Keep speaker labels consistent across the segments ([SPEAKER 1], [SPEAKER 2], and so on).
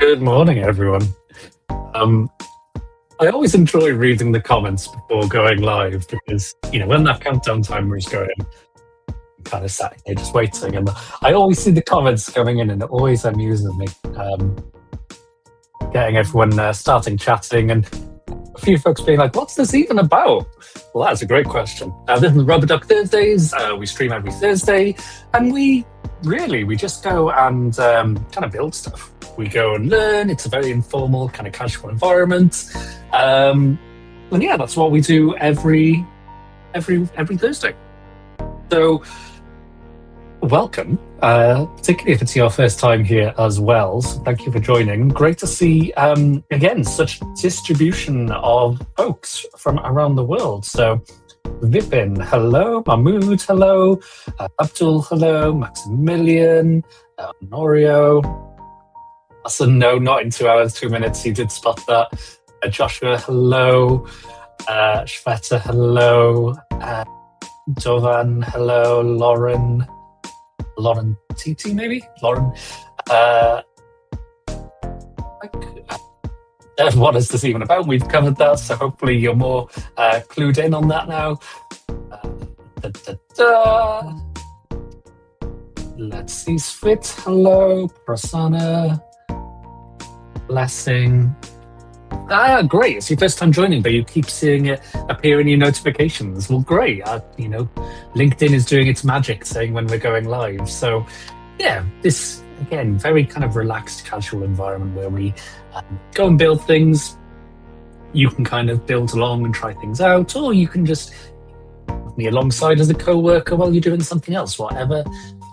[SPEAKER 1] Good morning, everyone. I always enjoy reading the comments before going live because, when that countdown timer is going, I'm kind of sat here just waiting, and I always see the comments coming in, and it always amuses me. Getting everyone starting chatting, and a few folks being like, "What's this even about?" Well, that's a great question. This is Rubber Duck Thursdays. We stream every Thursday, and we just go and kind of build stuff. We go and learn. It's a very informal, kind of casual environment. And yeah, that's what we do every Thursday. So welcome, particularly if it's your first time here as well. So thank you for joining. Great to see, again, such distribution of folks from around the world. So Vipin, hello. Mahmood, hello. Abdul, hello. Maximilian, Norio. No, not in 2 hours, 2 minutes. He did spot that. Joshua, hello. Shveta, hello. Dovan, hello. Lauren TT, maybe? Lauren. What is this even about? We've covered that, so hopefully you're more clued in on that now. Let's see. Svit, hello. Prasanna. Blessing. Great. It's your first time joining, but you keep seeing it appear in your notifications. Well, great. LinkedIn is doing its magic, saying when we're going live. So, yeah, this, again, very kind of relaxed, casual environment where we go and build things. You can kind of build along and try things out, or you can just have me alongside as a co-worker while you're doing something else, whatever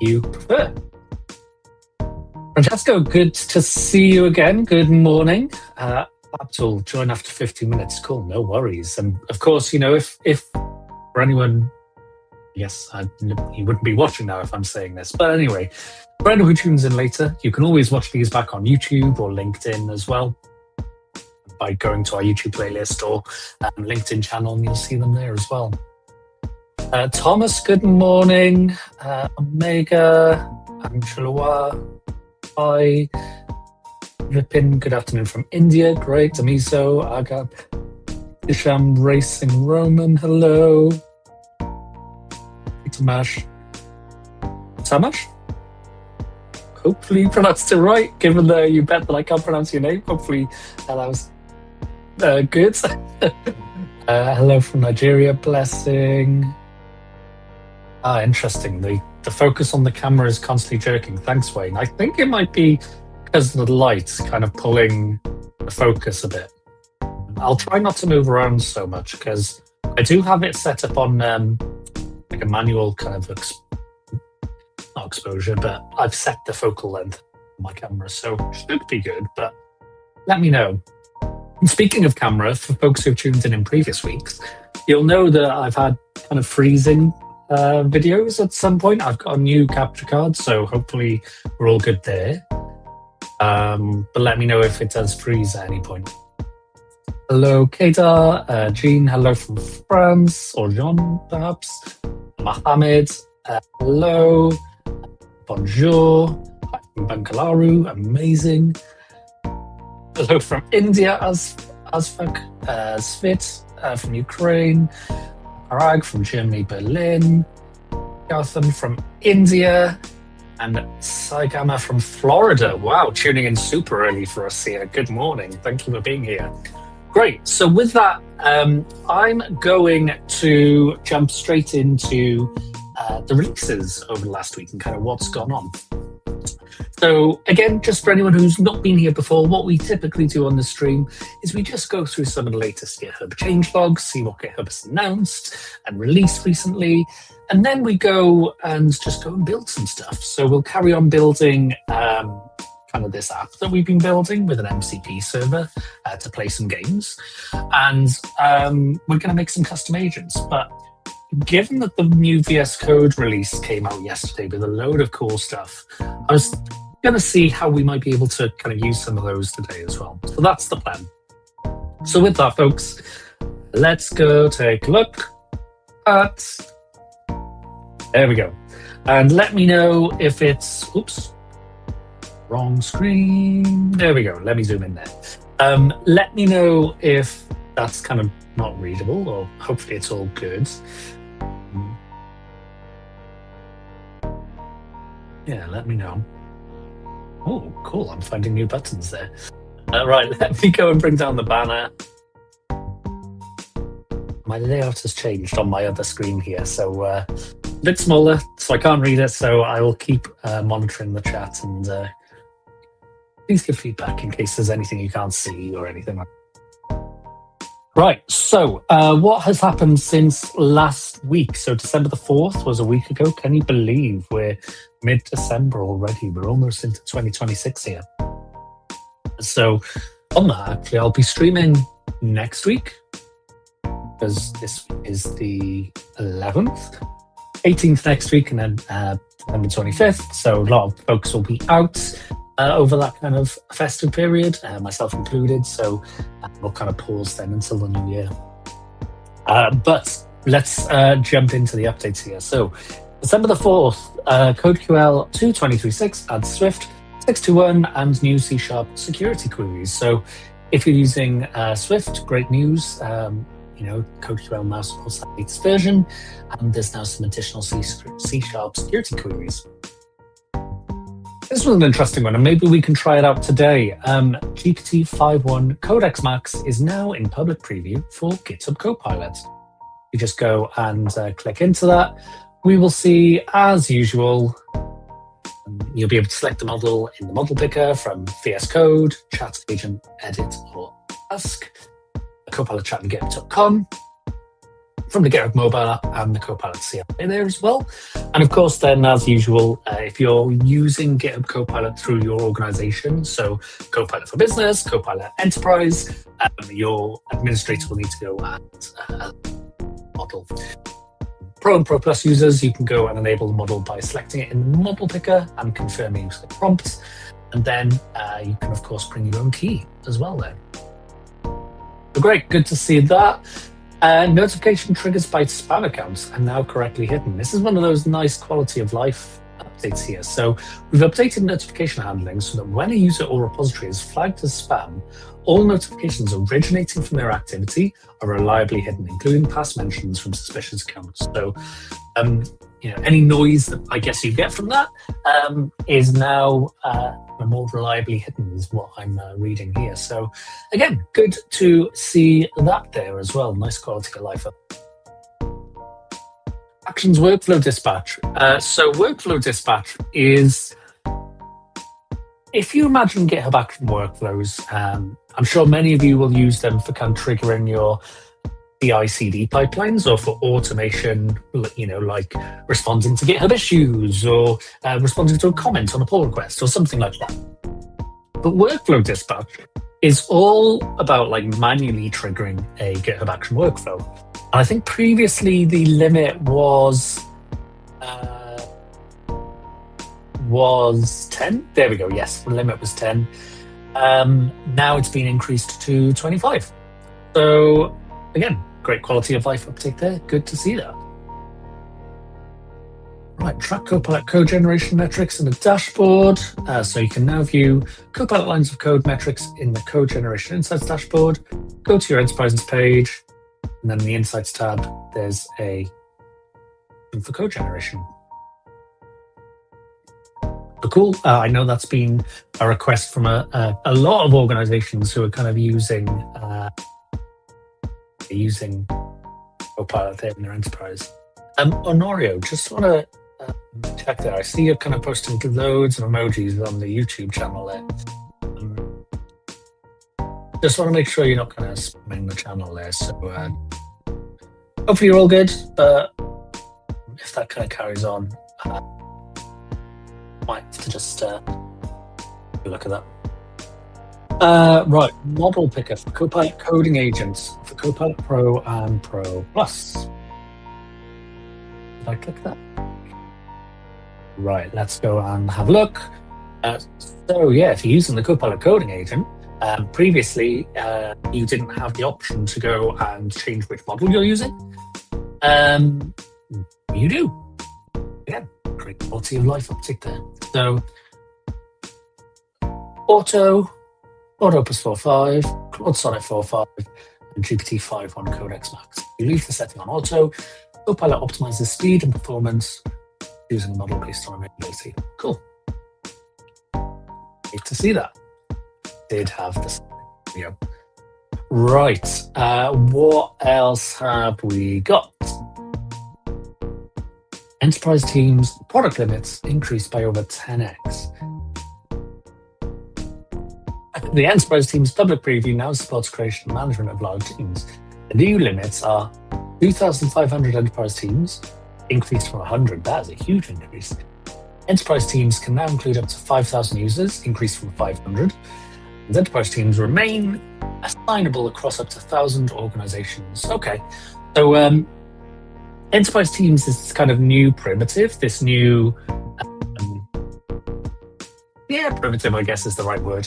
[SPEAKER 1] you prefer. Francesco, good to see you again. Good morning. Abdul, join after 50 minutes. Cool, no worries. And of course, if for anyone, yes, you wouldn't be watching now if I'm saying this. But anyway, for anyone who tunes in later, you can always watch these back on YouTube or LinkedIn as well by going to our YouTube playlist or LinkedIn channel, and you'll see them there as well. Thomas, good morning. Omega, Anshulawa. Hi, Vipin, good afternoon from India. Great. Amiso, Agap, Isham, Racing Roman, hello. Tamash. Hopefully you pronounced it right, given that you bet that I can't pronounce your name. Hopefully that was good. Hello from Nigeria, blessing. Interesting. The focus on the camera is constantly jerking. Thanks, Wayne. I think it might be because of the light kind of pulling the focus a bit. I'll try not to move around so much because I do have it set up on like a manual kind of not exposure, but I've set the focal length on my camera, so it should be good, but let me know. And speaking of camera, for folks who've tuned in previous weeks, you'll know that I've had kind of freezing videos at some point. I've got a new capture card, so hopefully we're all good there. But let me know if it does freeze at any point. Hello, Kedar. Jean, hello from France, or Jean, perhaps. Mohammed, hello. Bonjour. Hi from Bangalaru, amazing. Hello from India, Asfak. Svit from Ukraine. Parag from Germany, Berlin, Gautam from India, and Saigama from Florida. Wow, tuning in super early for us here. Good morning. Thank you for being here. Great. So with that, I'm going to jump straight into the releases over the last week and kind of what's gone on. So again, just for anyone who's not been here before, what we typically do on the stream is we just go through some of the latest GitHub changelogs, see what GitHub has announced and released recently, and then we go and build some stuff. So we'll carry on building kind of this app that we've been building with an MCP server to play some games, and we're going to make some custom agents. But given that the new VS Code release came out yesterday with a load of cool stuff, I was going to see how we might be able to kind of use some of those today as well. So that's the plan. So with that, folks, let's go take a look at... There we go. And let me know if it's... Oops. Wrong screen. There we go. Let me zoom in there. Let me know if that's kind of not readable, or hopefully it's all good. Yeah, let me know. Oh, cool. I'm finding new buttons there. Right, let me go and bring down the banner. My layout has changed on my other screen here, so a bit smaller, so I can't read it, so I will keep monitoring the chat, and please give feedback in case there's anything you can't see or anything like that. Right, so what has happened since last week? So December the 4th was a week ago. Can you believe we're mid-December already? We're almost into 2026 here. So on that, actually, I'll be streaming next week, because this is the 11th, 18th next week, and then December 25th. So a lot of folks will be out over that kind of festive period, myself included. So we'll kind of pause then until the new year. But let's jump into the updates here. So December the 4th, CodeQL 2.23.6 adds Swift 621 and new C# security queries. So if you're using Swift, great news. CodeQL now supports that latest version, and there's now some additional C# security queries. This was an interesting one, and maybe we can try it out today. GPT 5.1 Codex Max is now in public preview for GitHub Copilot. You just go and click into that. We will see, as usual, you'll be able to select the model in the model picker from VS Code, Chat Agent, Edit, or Ask. Copilot chat and GitHub.com, from the GitHub mobile app and the Copilot CLI there as well. And of course, then, as usual, if you're using GitHub Copilot through your organization, so Copilot for Business, Copilot Enterprise, your administrator will need to go and model. Pro and Pro Plus users, you can go and enable the model by selecting it in the model picker and confirming the prompt. And then you can, of course, bring your own key as well there. So great, good to see that. Notification triggers by spam accounts are now correctly hidden. This is one of those nice quality of life updates here. So we've updated notification handling so that when a user or repository is flagged as spam, all notifications originating from their activity are reliably hidden, including past mentions from suspicious accounts. So any noise that I guess you get from that is now more reliably hidden, is what I'm reading here. So again, good to see that there as well. Nice quality of life. Actions workflow dispatch. So workflow dispatch is, if you imagine GitHub Action workflows, I'm sure many of you will use them for kind of triggering your CI/CD pipelines, or for automation, like responding to GitHub issues, or responding to a comment on a pull request, or something like that. But workflow dispatch is all about manually triggering a GitHub Action workflow. And I think previously the limit was 10. There we go. Yes, the limit was 10. Now it's been increased to 25. So again, great quality of life update there. Good to see that. Right, track Copilot code generation metrics in the dashboard. So you can now view Copilot lines of code metrics in the code generation insights dashboard. Go to your enterprises page, and then in the insights tab, there's a for code generation. So cool. I know that's been a request from a lot of organizations who are kind of using Copilot there in their enterprise. Honorio, just want to check there. I see you're kind of posting loads of emojis on the YouTube channel there. Just want to make sure you're not kind of spamming the channel there. So hopefully you're all good, but if that kind of carries on, might have to just look at that. Right, model picker for Copilot coding agents for Copilot Pro and Pro Plus. Did I click that? Right, let's go and have a look. So yeah, if you're using the Copilot coding agent, previously you didn't have the option to go and change which model you're using. You do. Again, great quality of life uptick there. So Auto, Claude Opus 4.5, Claude Sonnet 4.5, and GPT 5.1 Codex Max. You leave the setting on auto. Copilot optimizes speed and performance using a model based on availability. Cool. Great to see that. Did have this video. Right. What else have we got? Enterprise teams product limits increased by over 10x. The enterprise team's public preview now supports creation and management of large teams. The new limits are 2,500 enterprise teams, increased from 100. That is a huge increase. Enterprise teams can now include up to 5,000 users, increased from 500. And enterprise teams remain assignable across up to 1,000 organizations. Okay, so enterprise teams is this kind of new primitive, this new primitive, I guess is the right word,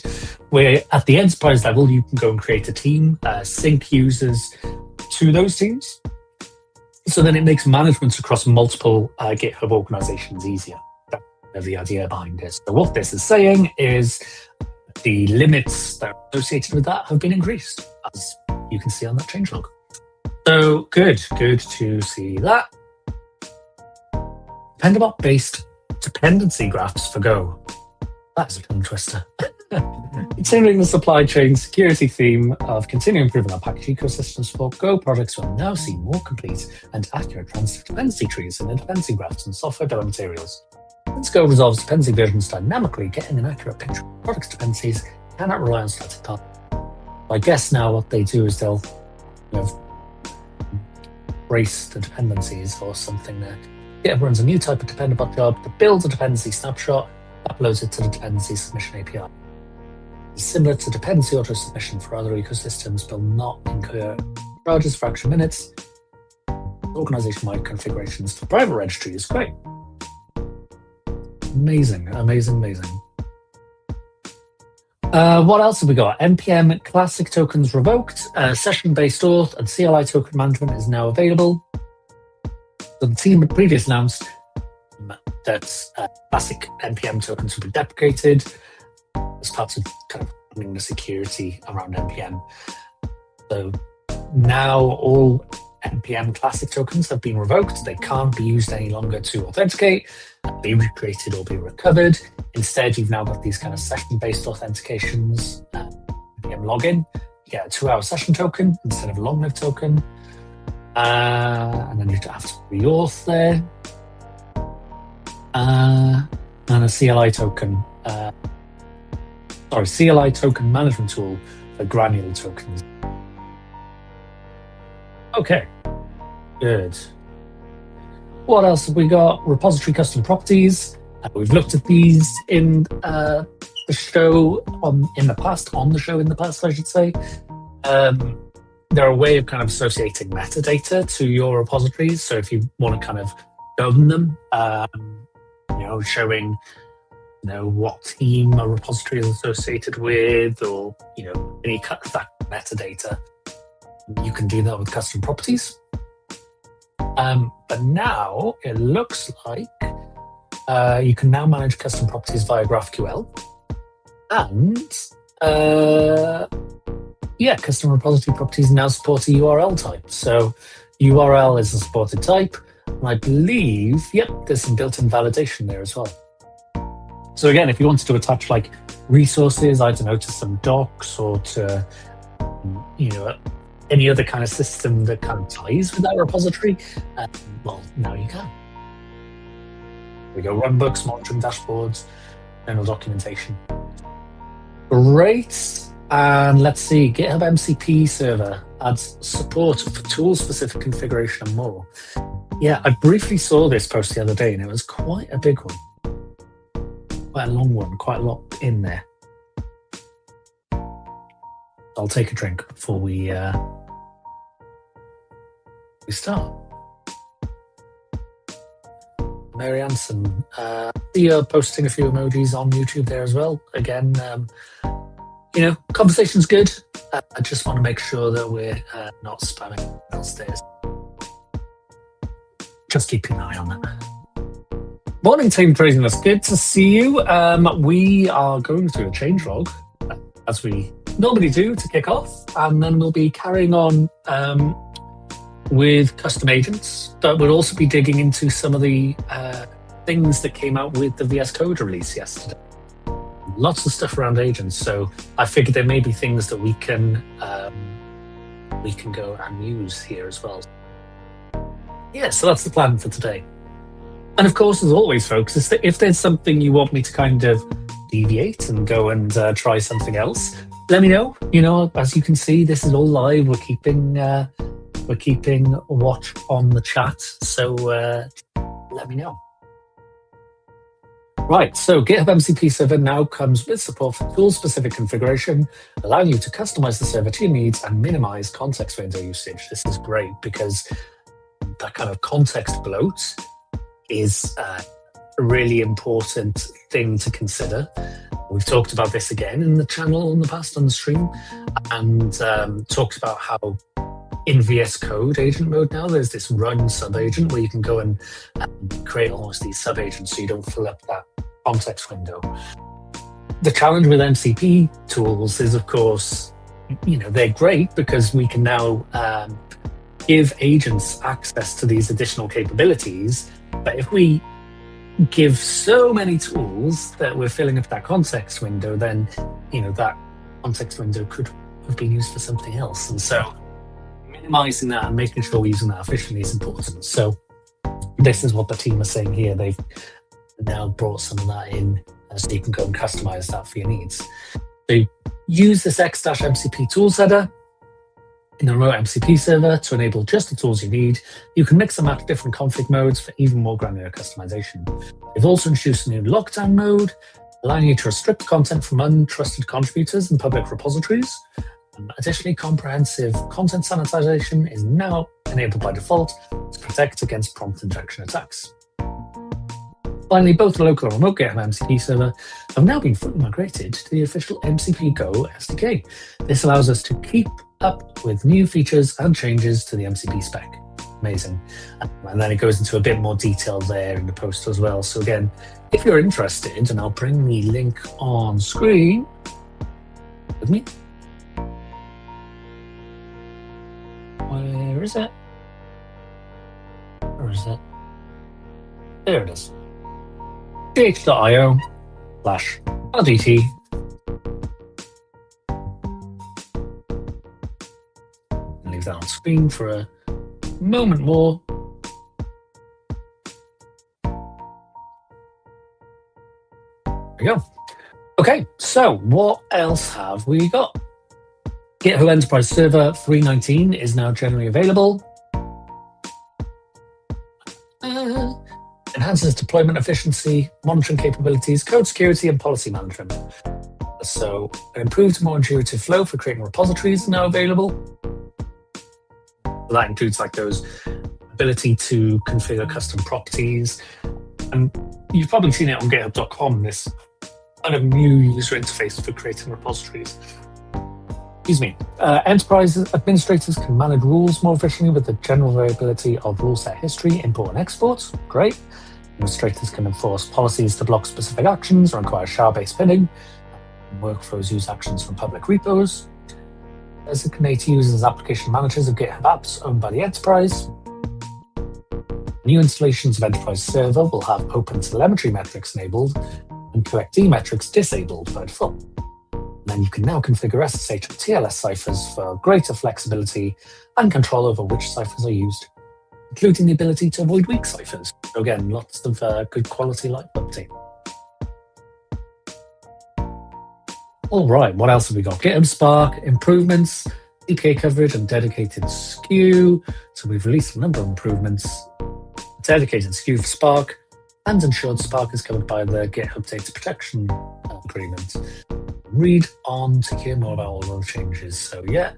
[SPEAKER 1] where at the enterprise level, you can go and create a team, sync users to those teams. So then it makes management across multiple GitHub organizations easier. That's the idea behind this. So what this is saying is the limits that are associated with that have been increased, as you can see on that changelog. So good to see that. Dependabot-based dependency graphs for Go. That's a tongue twister. Continuing the supply chain security theme of continuing improving our package ecosystem support, Go projects will now see more complete and accurate transitive dependency trees in the dependency graphs and software bill of materials. Since Go resolves dependency versions dynamically, getting an accurate picture of products dependencies cannot rely on static data. I guess now what they do is they'll brace the dependencies or something there. GitHub runs a new type of Dependabot job that builds a dependency snapshot, uploads it to the dependency submission API. It's similar to dependency auto submission for other ecosystems, but will not incur charges for extra minutes. Organization-wide configurations for private registry is great. Amazing. What else have we got? NPM classic tokens revoked, session-based auth and CLI token management is now available. So the team had previously announced that classic NPM tokens would be deprecated as part of kind of running the security around NPM. So now all NPM classic tokens have been revoked. They can't be used any longer to authenticate, be recreated or be recovered. Instead, you've now got these kind of session-based authentications. NPM login, you get a 2-hour session token instead of a long-lived token. And then you have to re-auth there. And a CLI token. CLI token management tool for granular tokens. Okay, good. What else have we got? Repository custom properties. We've looked at these in the show in the past, I should say. They're a way of kind of associating metadata to your repositories. So if you want to kind of govern them, showing what team a repository is associated with, or any kind of that metadata, you can do that with custom properties. But now it looks like you can now manage custom properties via GraphQL, and custom repository properties now support a URL type. So URL is a supported type, and I believe, there's some built-in validation there as well. So again, if you wanted to attach like resources, I don't know, to some docs or to, any other kind of system that kind of ties with that repository, now you can. We go runbooks, monitoring dashboards, general documentation. Great. And let's see, GitHub MCP server adds support for tool-specific configuration and more. Yeah, I briefly saw this post the other day, and it was quite a big one. Quite a long one, quite a lot in there. I'll take a drink before we start. Mary Anson, see you posting a few emojis on YouTube there as well. Again, conversation's good. I just want to make sure that we're not spamming downstairs. Just keeping an eye on that. Morning, team Craziness. Good to see you. We are going through a changelog, as we normally do, to kick off, and then we'll be carrying on with custom agents, but we'll also be digging into some of the things that came out with the VS Code release yesterday. Lots of stuff around agents, so I figured there may be things that we can go and use here as well. Yeah, so that's the plan for today. And of course, as always, folks, is that if there's something you want me to kind of deviate and go and try something else, let me know. You know, as you can see, this is all live. We're keeping watch on the chat, so let me know. Right, so GitHub MCP server now comes with support for tool-specific configuration, allowing you to customize the server to your needs and minimize context window usage. This is great because that kind of context bloat is a really important thing to consider. We've talked about this again in the channel in the past on the stream, and talked about how in VS Code agent mode now, there's this run sub-agent where you can go and create almost these sub-agents so you don't fill up that context window. The challenge with MCP tools is, of course, you know, they're great because we can now give agents access to these additional capabilities. But if we give so many tools that we're filling up that context window, then, you know, that context window could have been used for something else. And so minimizing that and making sure we're using that efficiently is important. So this is what the team are saying here. They've now brought some of that in so you can go and customize that for your needs. So use this x-mcp tool setter in the remote MCP server to enable just the tools you need. You can mix and match different config modes for even more granular customization. They've also introduced a new lockdown mode, allowing you to restrict content from untrusted contributors and public repositories. Additionally, comprehensive content sanitization is now enabled by default to protect against prompt injection attacks. Finally, both the local and remote GitHub MCP server have now been fully migrated to the official MCP Go SDK. This allows us to keep up with new features and changes to the MCP spec. Amazing. And then it goes into a bit more detail there in the post as well. So again, if you're interested, and I'll bring the link on screen with me. Where is it? Where is it? There it is. gh.io/RDT. Leave that on screen for a moment more. There we go. Okay, so what else have we got? GitHub Enterprise Server 3.19 is now generally available. Enhances deployment efficiency, monitoring capabilities, code security, and policy management. So an improved, more intuitive flow for creating repositories is now available. So that includes like those ability to configure custom properties. And you've probably seen it on github.com, this kind of new user interface for creating repositories. Excuse me. Enterprise administrators can manage rules more efficiently with the general availability of rule set history, import and export. Great. Administrators can enforce policies to block specific actions or require SHA-based pinning. Workflows use actions from public repos. Designate users as application managers of GitHub apps owned by the enterprise. New installations of Enterprise Server will have open telemetry metrics enabled and collectee metrics disabled by default. Then you can now configure SSH and TLS ciphers for greater flexibility and control over which ciphers are used, including the ability to avoid weak ciphers. So again, lots of good quality light update. All right, what else have we got? GitHub Spark, improvements, CPA coverage, and dedicated SKU. So we've released a number of improvements. Dedicated SKU for Spark, and ensured Spark is covered by the GitHub Data Protection Agreement. Read on to hear more about all those changes. So yeah,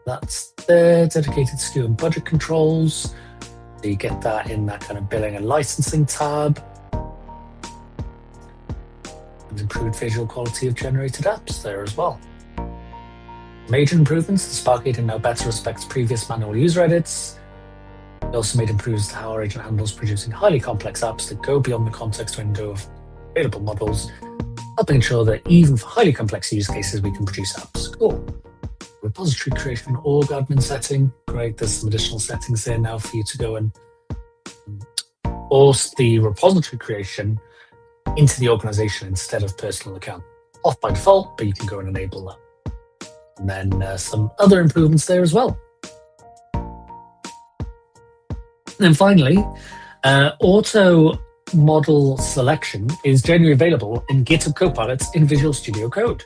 [SPEAKER 1] that's the dedicated SKU and budget controls. So you get that in that kind of billing and licensing tab. And improved visual quality of generated apps there as well. Major improvements, the Spark agent now better respects previous manual user edits. We also made improvements to how our agent handles producing highly complex apps that go beyond the context window of available models, helping ensure that even for highly complex use cases, we can produce apps. Cool. Repository creation and org admin setting. Great, there's some additional settings there now for you to go and force the repository creation into the organization instead of personal account. Off by default, but you can go and enable that. And then some other improvements there as well. And then finally, auto model selection is generally available in GitHub Copilot in Visual Studio Code.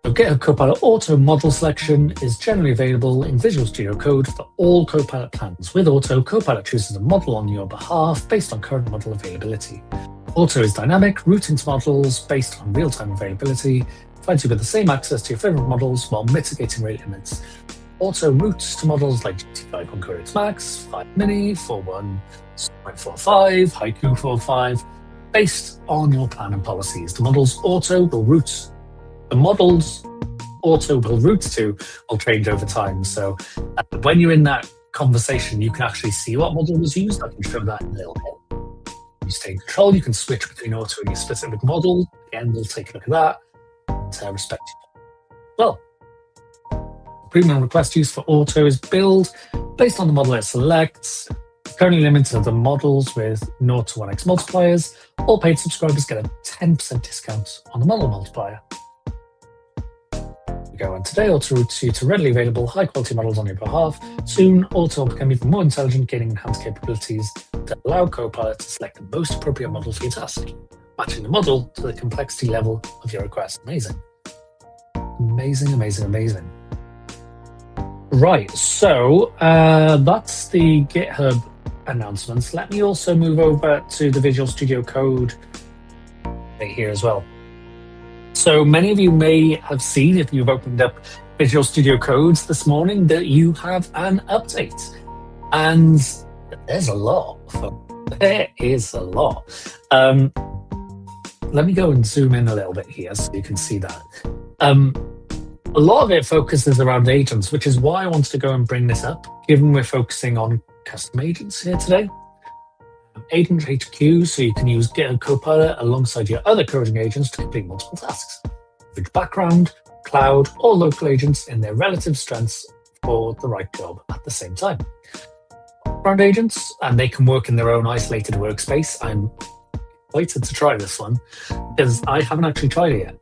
[SPEAKER 1] So GitHub Copilot Auto Model Selection is generally available in Visual Studio Code for all Copilot plans. With Auto, Copilot chooses a model on your behalf based on current model availability. Auto is dynamic, routing to models based on real-time availability, provides you with the same access to your favorite models while mitigating rate limits. Auto routes to models like GT5 Concurrent Max, 5 Mini, 4.1, 0.45, Haiku 4.5, based on your plan and policies. The models auto will route to will change over time. So when you're in that conversation, you can actually see what model was used. I can show that in a little bit. You stay in control, you can switch between auto and your specific model. Again, we'll take a look at that and respect you. Well, premium request use for auto is billed based on the model it selects. Currently limited to the models with 0 to 1x multipliers. All paid subscribers get a 10% discount on the model multiplier. Go on today, Auto routes you to readily available high-quality models on your behalf. Soon, Auto will become even more intelligent, gaining enhanced capabilities that allow Copilot to select the most appropriate model for your task, matching the model to the complexity level of your request. Amazing. Amazing, amazing, amazing. Right, so that's the GitHub announcements. Let me also move over to the Visual Studio Code right here as well. So many of you may have seen, if you've opened up Visual Studio Codes this morning, that you have an update. And there's a lot. There is a lot. Let me go and zoom in a little bit here so you can see that. A lot of it focuses around agents, which is why I wanted to go and bring this up, given we're focusing on custom agents here today. Agent HQ, so you can use GitHub Copilot alongside your other coding agents to complete multiple tasks. With background, cloud, or local agents in their relative strengths for the right job at the same time. Background agents, and they can work in their own isolated workspace. I'm excited to try this one because I haven't actually tried it yet.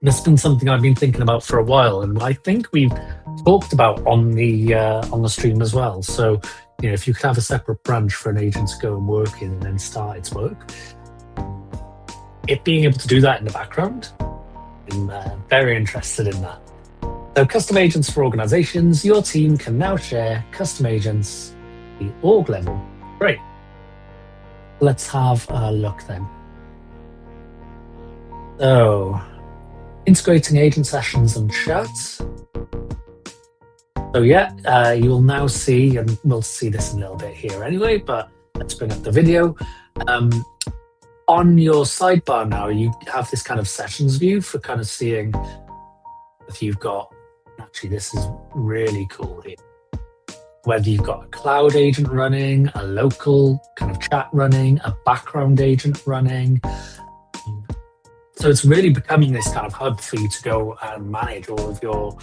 [SPEAKER 1] This has been something I've been thinking about for a while, and I think we've talked about on the stream as well. So, you know, if you could have a separate branch for an agent to go and work in and then start its work, it being able to do that in the background, I'm very interested in that. So custom agents for organizations, your team can now share custom agents at the org level. Great. Let's have a look then. So, integrating agent sessions and chats. So yeah, you will now see, and we'll see this in a little bit here anyway, but let's bring up the video. On your sidebar now, you have this kind of sessions view for kind of seeing if you've got, actually this is really cool here, whether you've got a cloud agent running, a local kind of chat running, a background agent running. So it's really becoming this kind of hub for you to go and manage all of your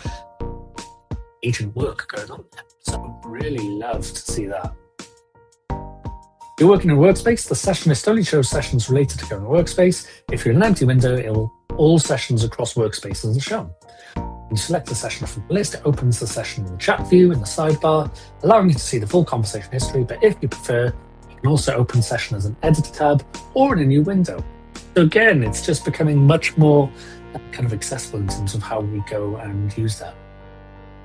[SPEAKER 1] agent work going on there. So really love to see that. You're working in a workspace, the session list only shows sessions related to current workspace. If you're in an empty window, all sessions across workspaces are shown. When you select a session from the list, it opens the session in the chat view in the sidebar, allowing you to see the full conversation history. But if you prefer, you can also open session as an editor tab or in a new window. So again, it's just becoming much more kind of accessible in terms of how we go and use that.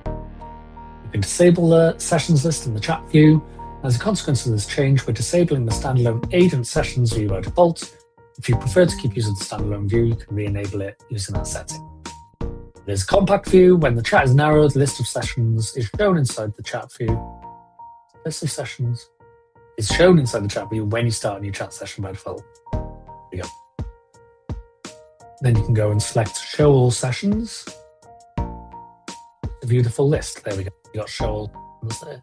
[SPEAKER 1] You can disable the sessions list in the chat view. As a consequence of this change, we're disabling the standalone agent sessions view by default. If you prefer to keep using the standalone view, you can re-enable it using that setting. There's a compact view. When the chat is narrowed, the list of sessions is shown inside the chat view. List of sessions is shown inside the chat view when you start a new chat session by default. There you go. Then you can go and select Show All Sessions. view the full list. There we go. You got show all ones there.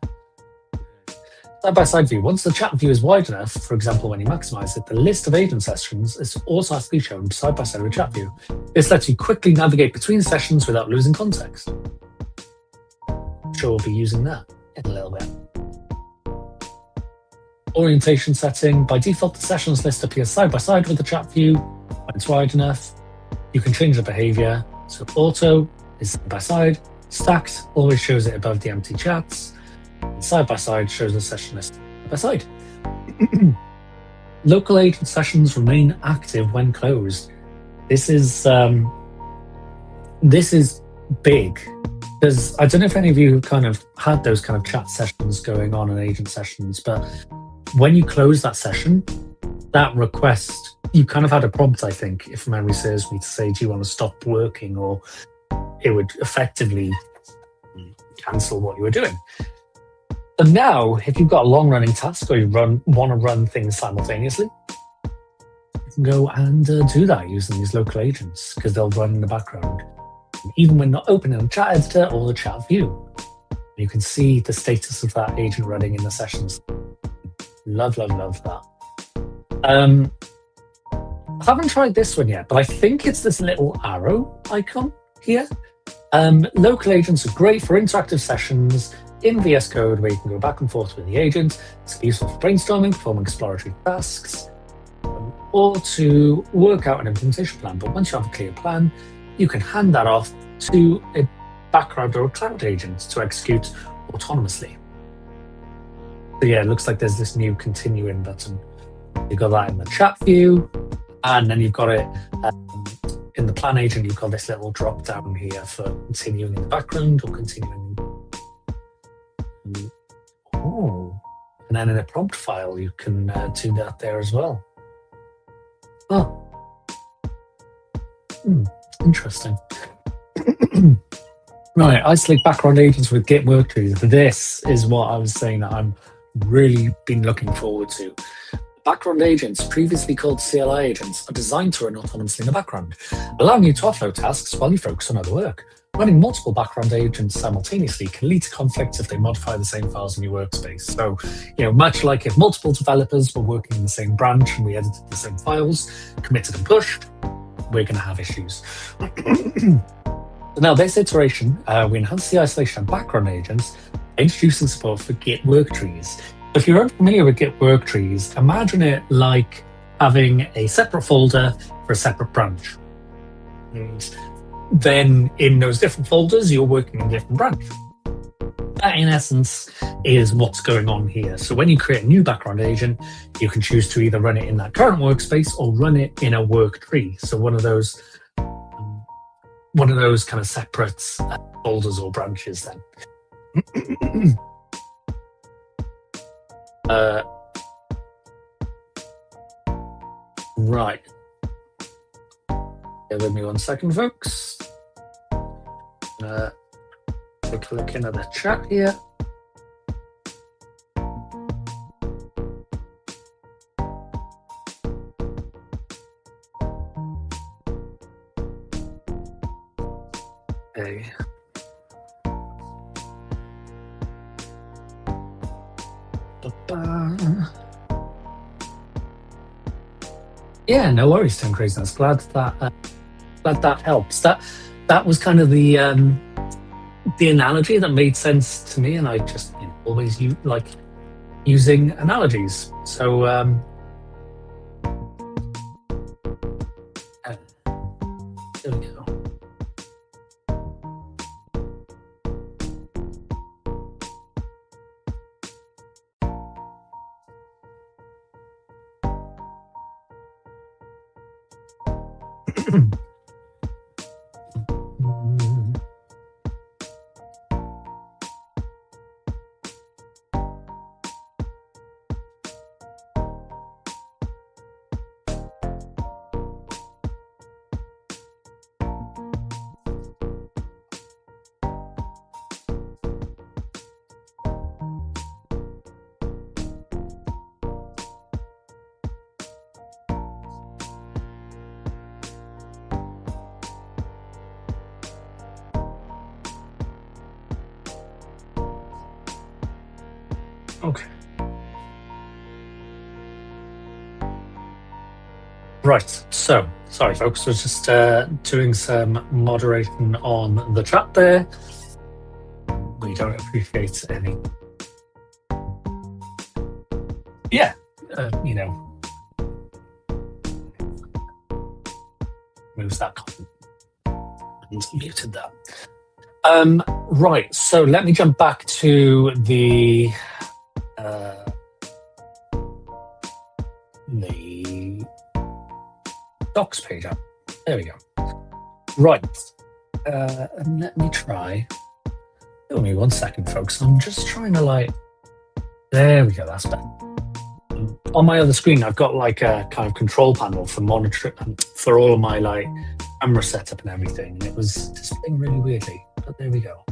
[SPEAKER 1] Side-by-side view. Once the chat view is wide enough, for example, when you maximize it, the list of agent sessions is automatically shown side-by-side with chat view. This lets you quickly navigate between sessions without losing context. I'm sure we'll be using that in a little bit. Orientation setting. By default, the sessions list appears side-by-side with the chat view. When it's wide enough, you can change the behavior. So auto is side-by-side. Stacked always shows it above the empty chats. Side-by-side shows the session list by side. Local agent sessions remain active when closed. This is big, because I don't know if any of you have kind of had those kind of chat sessions going on and agent sessions, but when you close that session, that request, you kind of had a prompt, I think, if memory serves me, to say, do you want to stop working? Or it would effectively cancel what you were doing. And now, if you've got a long-running task or you want to run things simultaneously, you can go and do that using these local agents, because they'll run in the background, even when not open in the chat editor or the chat view. You can see the status of that agent running in the sessions. Love, love, love that. I haven't tried this one yet, but I think it's this little arrow icon here. Local agents are great for interactive sessions in VS Code, where you can go back and forth with the agent. It's useful for brainstorming, performing exploratory tasks, or to work out an implementation plan. But once you have a clear plan, you can hand that off to a background or a cloud agent to execute autonomously. So yeah, it looks like there's this new continuing button. You've got that in the chat view, and then you've got it in the plan agent. You've got this little drop down here for continuing in the background or continuing. Oh, and then in a prompt file, you can do that there as well. Oh, interesting. Right, isolate background agents with Git workstrees. This is what I was saying that I'm really been looking forward to. Background agents, previously called CLI agents, are designed to run autonomously in the background, allowing you to offload tasks while you focus on other work. Running multiple background agents simultaneously can lead to conflicts if they modify the same files in your workspace. So, much like if multiple developers were working in the same branch and we edited the same files, committed and pushed, we're going to have issues. Now, this iteration, we enhanced the isolation of background agents, introducing support for Git worktrees. If you're unfamiliar with Git worktrees, imagine it like having a separate folder for a separate branch. And then in those different folders, you're working in different branches. That, in essence, is what's going on here. So when you create a new background agent, you can choose to either run it in that current workspace or run it in a work tree. So one of those kind of separate folders or branches then. Right. Give me 1 second, folks. Quick look into the chat here. Okay. Yeah, no worries, Tim Craziness. Glad that helps. That was kind of the analogy that made sense to me, and I just always like using analogies. So there we go. Okay. Right, so, sorry folks, I was just doing some moderation on the chat there. We don't appreciate any. Yeah, you know, moves that comment and muted that. Right, so let me jump back to the docs page up. There we go. Right, and let me try. Give me 1 second, folks. I'm just trying to there we go, that's better. On my other screen, I've got like a kind of control panel for monitoring for all of my camera setup and everything. And it was displaying really weirdly, but there we go.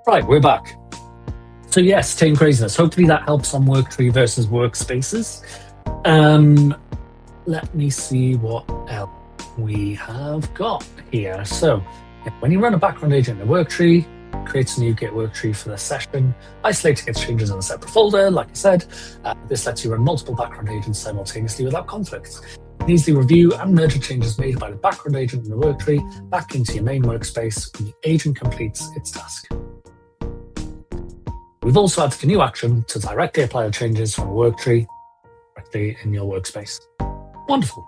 [SPEAKER 1] Right, we're back. So yes, team craziness. Hopefully that helps on Worktree versus workspaces. Let me see what else we have got here. So when you run a background agent in a Worktree, creates a new Git worktree for the session, isolating its changes in a separate folder, like I said. This lets you run multiple background agents simultaneously without conflicts. You can easily review and merge changes made by the background agent in the worktree back into your main workspace when the agent completes its task. We've also added a new action to directly apply the changes from a worktree directly in your workspace. Wonderful.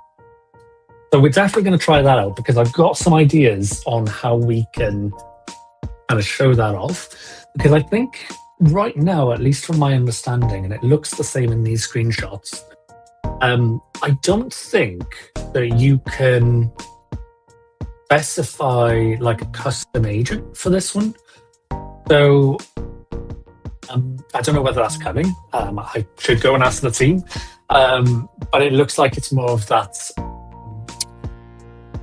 [SPEAKER 1] So we're definitely going to try that out because I've got some ideas on how we can kind of show that off. Because I think right now, at least from my understanding, and it looks the same in these screenshots, I don't think that you can specify like a custom agent for this one. So I don't know whether that's coming. I should go and ask the team. But it looks like it's more of that,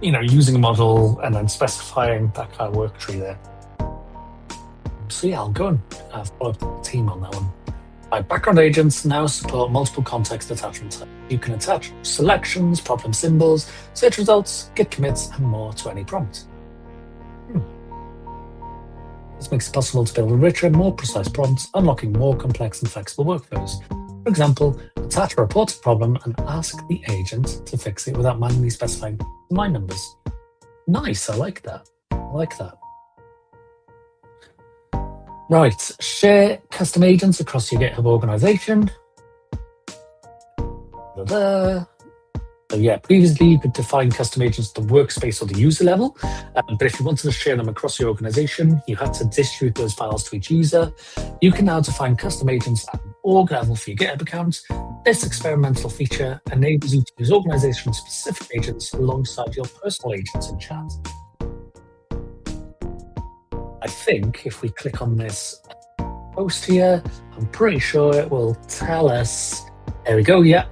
[SPEAKER 1] using a model and then specifying that kind of work tree there. So yeah, I'll go and follow up the team on that one. Background agents now support multiple context attachments. You can attach selections, problem symbols, search results, git commits, and more to any prompt. This makes it possible to build richer, more precise prompts, unlocking more complex and flexible workflows. For example, attach a reported problem and ask the agent to fix it without manually specifying line numbers. Nice, I like that. Right, share custom agents across your GitHub organization. So yeah, previously you could define custom agents at the workspace or the user level, but if you wanted to share them across your organization, you had to distribute those files to each user. You can now define custom agents at an org level for your GitHub account. This experimental feature enables you to use organization-specific agents alongside your personal agents in chat. I think if we click on this post here, I'm pretty sure it will tell us, there we go, yeah,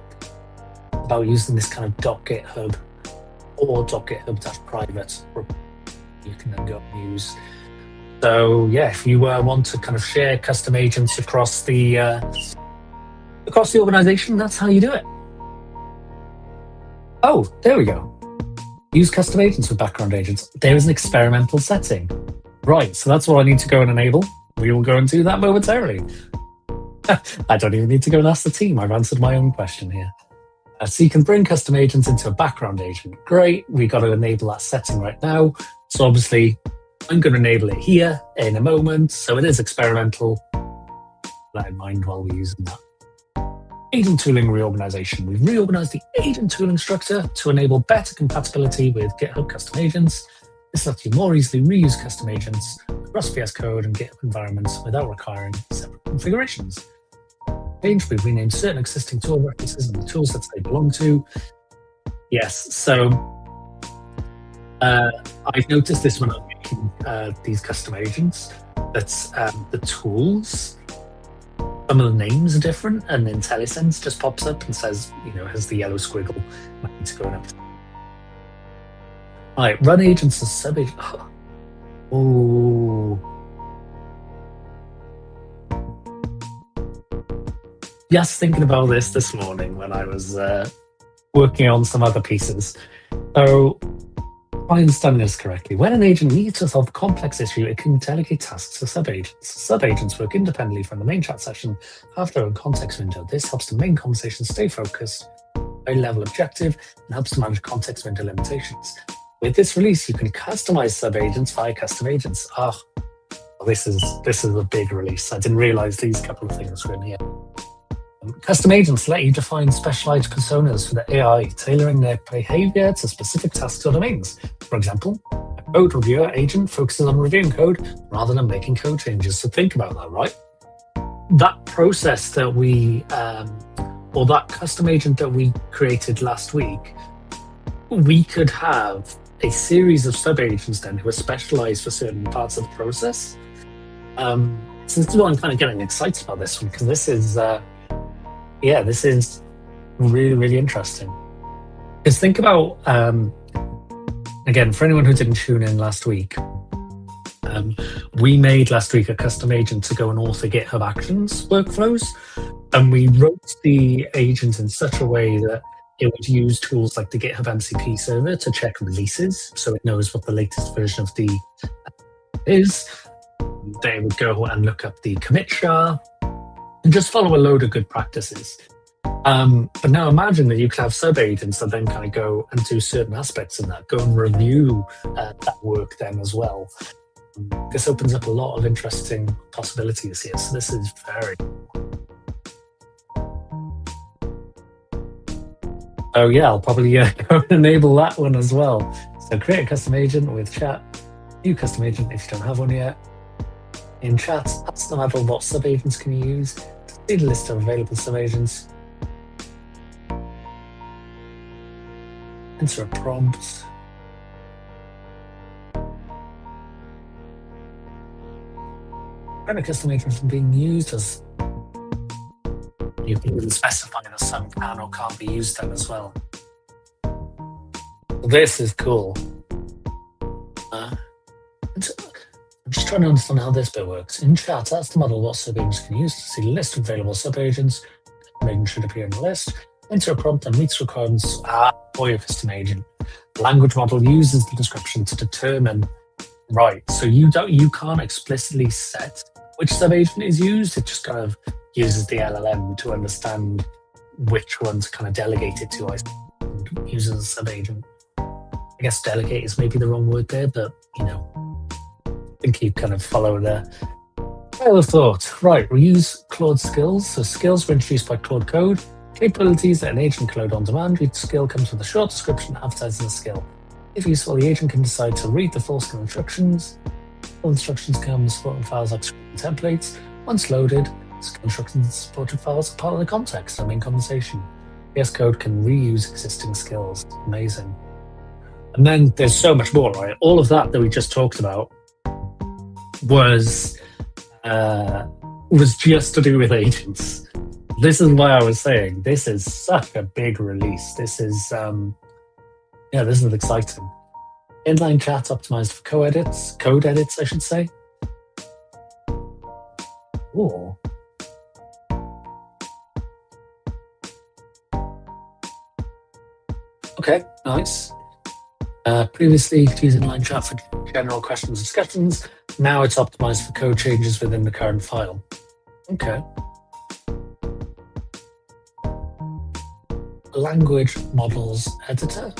[SPEAKER 1] about using this kind of .github or .github-private you can then go and use. So yeah, if you want to kind of share custom agents across the organization, that's how you do it. Oh, there we go. Use custom agents with background agents. There is an experimental setting. Right, so that's what I need to go and enable. We will go and do that momentarily. I don't even need to go and ask the team. I've answered my own question here. So you can bring custom agents into a background agent. Great, we got to enable that setting right now. So obviously, I'm going to enable it here in a moment. So it is experimental. Keep that in mind while we're using that. Agent tooling reorganization. We've reorganized the agent tooling structure to enable better compatibility with GitHub custom agents. This lets you more easily reuse custom agents across VS Code and GitHub environments without requiring separate configurations. We've renamed certain existing tool references and the tool sets they belong to. Yes, so I've noticed this when I'm making these custom agents, that the tools, some of the names are different, and IntelliSense just pops up and says, has the yellow squiggle. I need to go and All right, run agents as sub-agents. Oh. Yes, thinking about this morning when I was working on some other pieces. So I understand this correctly. When an agent needs to solve a complex issue, it can delegate tasks to sub-agents. Sub-agents work independently from the main chat session, have their own context window. This helps the main conversation stay focused, high-level objective, and helps to manage context window limitations. With this release, you can customize sub-agents via custom agents. This is a big release. I didn't realize these couple of things were in here. Custom agents let you define specialized personas for the AI, tailoring their behavior to specific tasks or domains. For example, a code reviewer agent focuses on reviewing code rather than making code changes. So think about that, right? That process that we, or that custom agent that we created last week, we could have a series of sub-agents then who are specialized for certain parts of the process. So this is why I'm kind of getting excited about this one, because this is really, really interesting. Because think about, again, for anyone who didn't tune in last week, we made last week a custom agent to go and author GitHub Actions workflows. And we wrote the agent in such a way that it would use tools like the GitHub MCP server to check releases. So it knows what the latest version of the is. They would go and look up the commit jar and just follow a load of good practices. But now imagine that you could have sub-agents that then kind of go and do certain aspects of that, go and review that work then as well. This opens up a lot of interesting possibilities here. So this is very... Oh yeah, I'll probably go and enable that one as well. So create a custom agent with chat, new custom agent if you don't have one yet. In chat, ask the model what sub-agents can you use, see the list of available sub-agents, enter a prompt, prevent a custom agent from being used as you can even specify that some can or can't be used then as well. This is cool. I'm just trying to understand how this bit works. In chat, ask the model what sub-agents can use to see the list of available sub-agents. Agent should appear in the list. Enter a prompt that meets requirements for your custom agent. The language model uses the description to determine, right, so you can't explicitly set which sub-agent is used. It just kind of uses the LLM to understand which one to kind of delegate it to, and uses a sub-agent. I guess delegate is maybe the wrong word there, but you know, I think you kind of follow the trail of thought. Right, we use Claude skills. So skills were introduced by Claude Code. Capabilities that an agent can load on demand. Each skill comes with a short description advertising the skill. If useful, the agent can decide to read the full skill instructions. Full instructions come with supporting files like script and templates. Once loaded, skill instructions and supported files are part of the context, the main conversation. VS Code can reuse existing skills. Amazing. And then there's so much more, right? All of that we just talked about was just to do with agents. This is why I was saying this is such a big release. This is this is exciting. Inline chat optimized for code edits, I should say. Ooh. Okay, nice. Previously, you could use inline chat for general questions and discussions. Now it's optimized for code changes within the current file. Okay. Language models editor.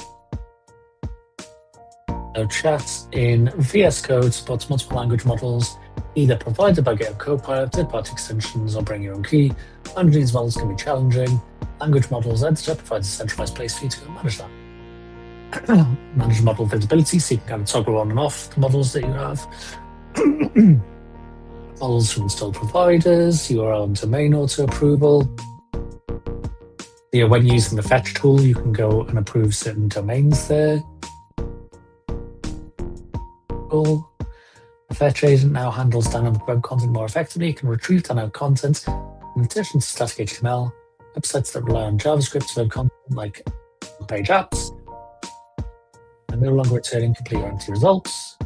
[SPEAKER 1] Now chat in VS Code supports multiple language models, either provided by GitHub Copilot, third-party extensions, or bring your own key. Managing these models can be challenging. Language models editor provides a centralized place for you to go manage that. Manage model visibility, so you can kind of toggle on and off the models that you have. Models from installed providers, URL and domain auto approval. When using the fetch tool, you can go and approve certain domains there. Cool. The fetch agent now handles dynamic web content more effectively. You can retrieve dynamic content in addition to static HTML. Websites that rely on JavaScript web content like page apps are no longer returning complete or empty results.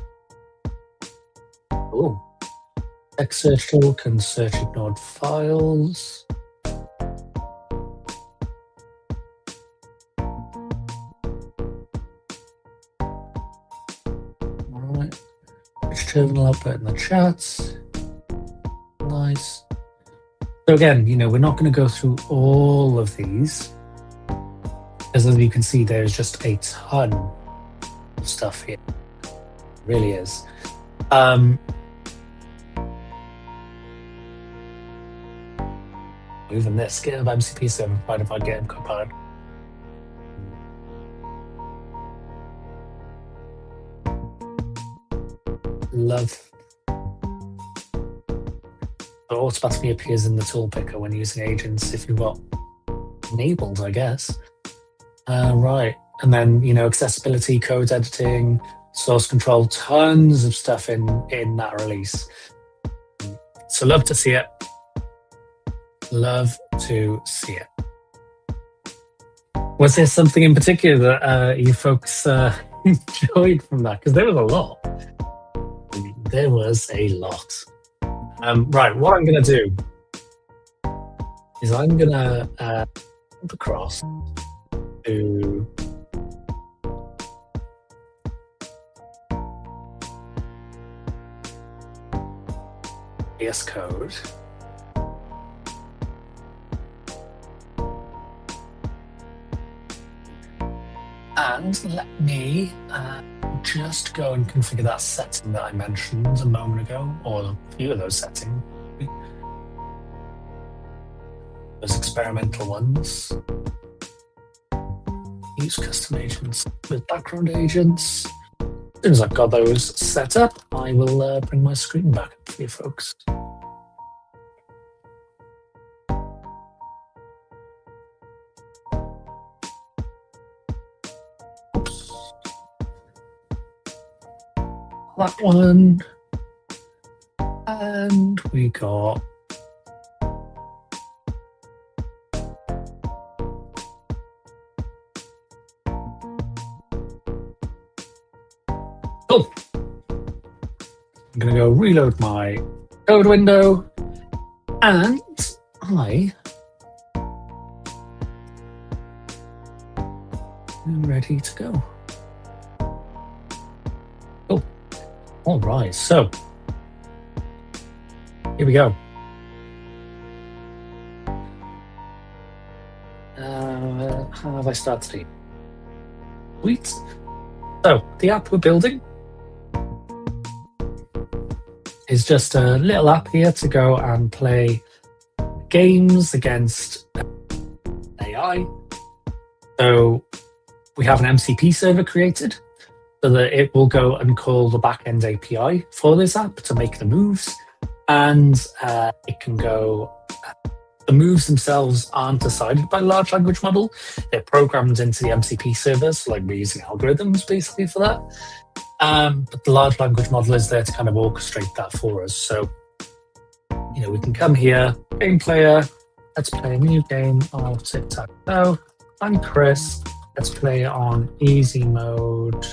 [SPEAKER 1] Cool. Text search tool can search ignored files. Right. Which terminal I'll put in the chat. Nice. So again, we're not going to go through all of these, because as you can see, there's just a ton of stuff here. It really is. Even this GitHub MCP server provided by GitHub Copilot. Love. It automatically appears in the tool picker when using agents if you've got enabled, I guess. Right. And then, accessibility, code editing, source control, tons of stuff in that release. So love to see it. Love to see it. Was there something in particular that you folks enjoyed from that? Because there was a lot. There was a lot. Right, what I'm going to do is I'm going to jump across to VS Code. And let me just go and configure that setting that I mentioned a moment ago, or a few of those settings. Those experimental ones. Use custom agents with background agents. As soon as I've got those set up, I will bring my screen back up for you folks. That one, and we got I'm gonna go reload my code window, and I am ready to go. All right, so here we go. How have I started? Sweet. So the app we're building is just a little app here to go and play games against AI. So we have an MCP server created, so that it will go and call the backend API for this app to make the moves. And it can go, the moves themselves aren't decided by the large language model. They're programmed into the MCP servers, so like we're using algorithms basically for that. But the large language model is there to kind of orchestrate that for us. So, we can come here, game player, let's play a new game of tic-tac-toe. I'm Chris, let's play on easy mode.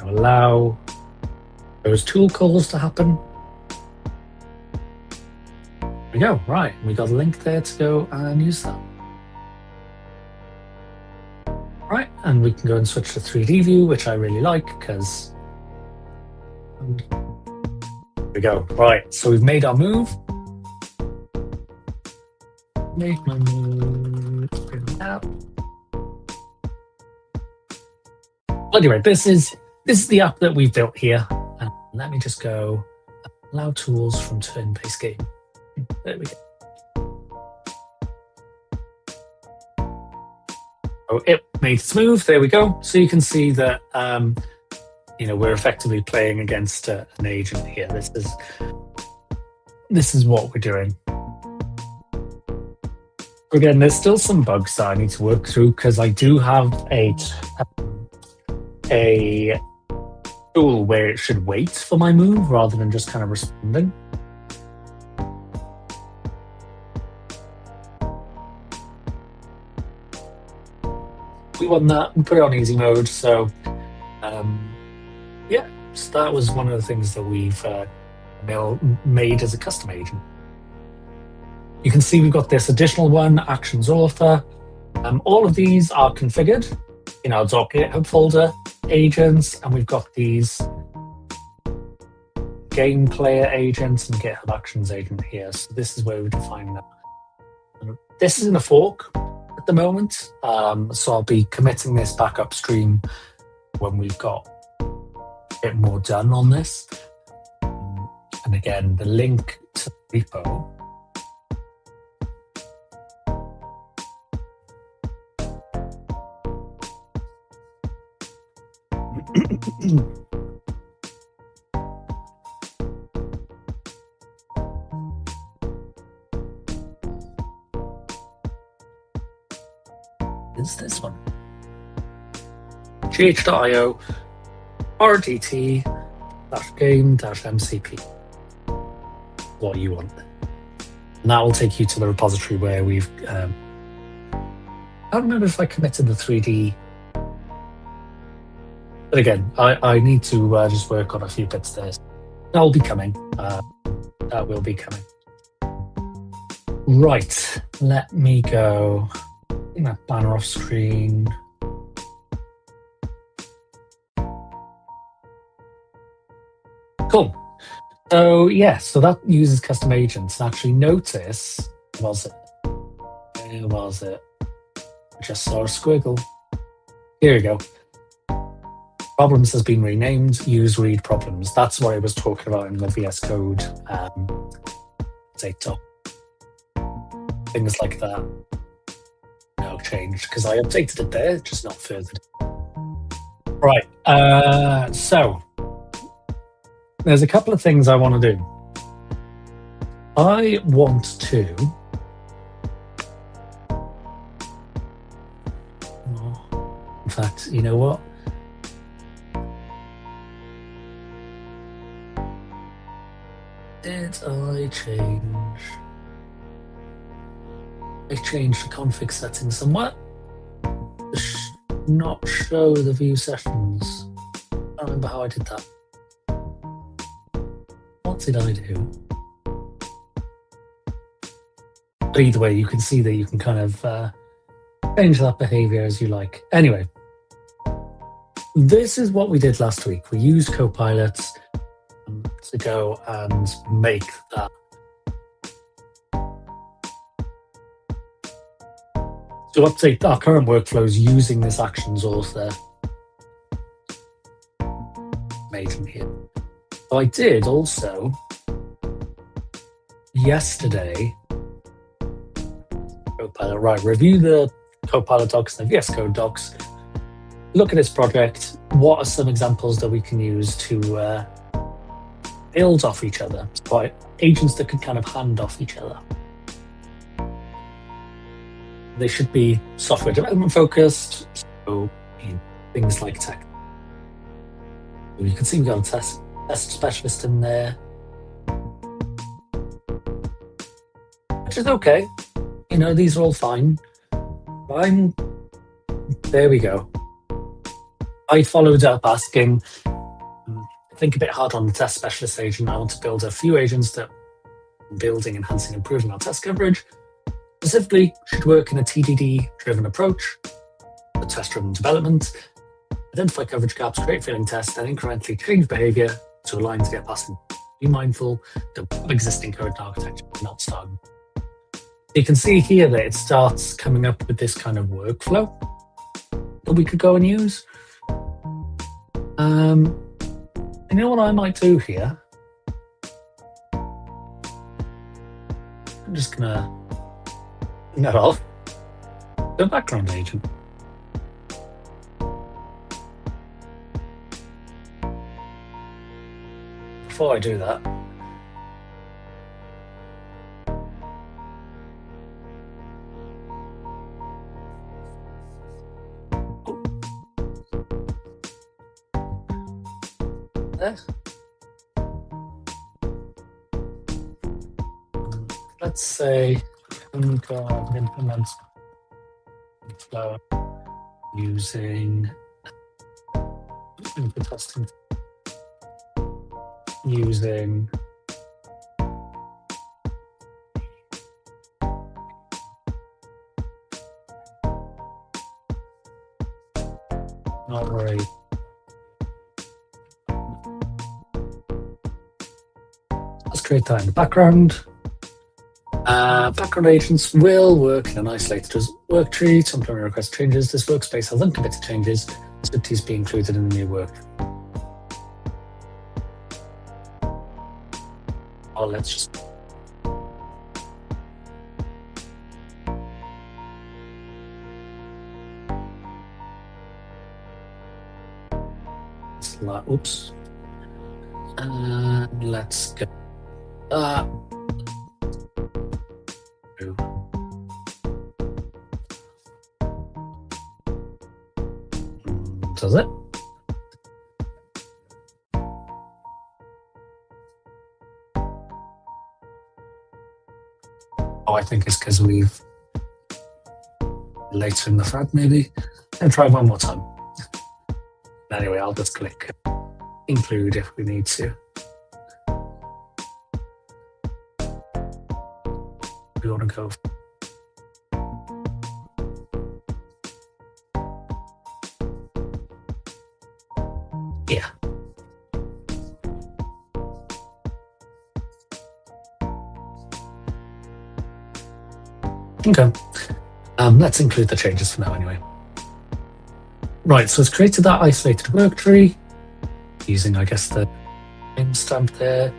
[SPEAKER 1] Allow those tool calls to happen. There we go. Right, we got a link there to go and use that. Right, and we can go and switch to 3D view, which I really like because there we go. Right, so we've made our move. Make my move. Bring it out. Anyway, this is the app that we've built here. And let me just go allow tools from turn-based game. There we go. Oh, it made its move. There we go. So you can see that we're effectively playing against an agent here. This is what we're doing. Again, there's still some bugs that I need to work through because I do have a tool where it should wait for my move rather than just kind of responding. We want that, we put it on easy mode. So yeah, so that was one of the things that we've made as a custom agent. You can see we've got this additional one, actions author. All of these are configured in our .github folder, agents, and we've got these game player agents and GitHub Actions agent here. So this is where we define them. This is in a fork at the moment, so I'll be committing this back upstream when we've got a bit more done on this. And again, the link to the repo is this one. gh.io rdt-game-mcp. What you want. And that will take you to the repository where we've... I don't remember if I committed the 3D. But again, I need to just work on a few bits there. That will be coming. That will be coming. Right, let me go. Getting that banner off screen. Cool. So yeah, so that uses custom agents. And actually notice, where was it? I just saw a squiggle. Here we go. Problems has been renamed, use read problems. That's what I was talking about in the VS Code update. Things like that. No change, because I updated it there, just not further. Right, so there's a couple of things I want to do. I want to in fact, you know what? Did I change? I changed the config settings somewhere. Not show the view sessions. I don't remember how I did that. What did I do? But either way, you can see that you can kind of change that behavior as you like. Anyway, this is what we did last week. We used Copilot to go and make that. To update our current workflows using this actions author agent here. So I did also yesterday Copilot, right, review the Copilot docs and the VS Code docs, look at this project, what are some examples that we can use to build off each other, right? Agents that could kind of hand off each other. They should be software development focused, so things like tech. You can see we've got a test specialist in there, which is okay. You know, these are all fine. There we go. I followed up asking, think a bit hard on the test specialist agent. I want to build a few agents that are building, enhancing, improving our test coverage. Specifically, should work in a TDD-driven approach, a test-driven development, identify coverage gaps, create failing tests, and incrementally change behavior to align to get past them. Be mindful of existing code and architecture, not starting. You can see here that it starts coming up with this kind of workflow that we could go and use. You know what I might do here? I'm just gonna net off the background agent. Before I do that, let's say I'm going to implement flow using input testing, using Not worry. Let's create that in the background. Background agents will work in an isolated work tree to implement request changes. This workspace has uncommitted changes, so these be included in the new work. Oh, let's just. Oops. And let's get that. Does it? Oh, I think it's because we've later in the thread, maybe. And try one more time. Anyway, I'll just click include if we need to. We want to go. Yeah. Okay. Let's include the changes for now anyway. Right, so it's created that isolated work tree using, I guess, the name stamp there.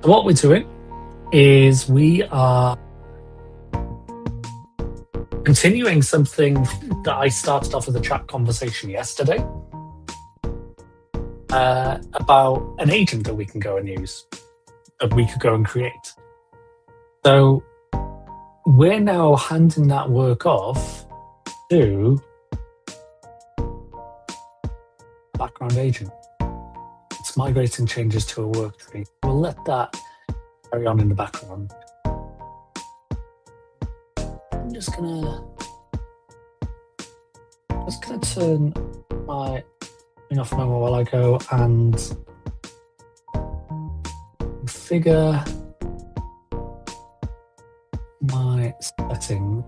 [SPEAKER 1] So what we're doing is we are continuing something that I started off with a chat conversation yesterday about an agent that we can go and use, that we could go and create. So we're now handing that work off to background agent. It's migrating changes to a work tree. We'll let that carry on in the background. I'm just gonna turn my thing off memo while I go and configure my setting.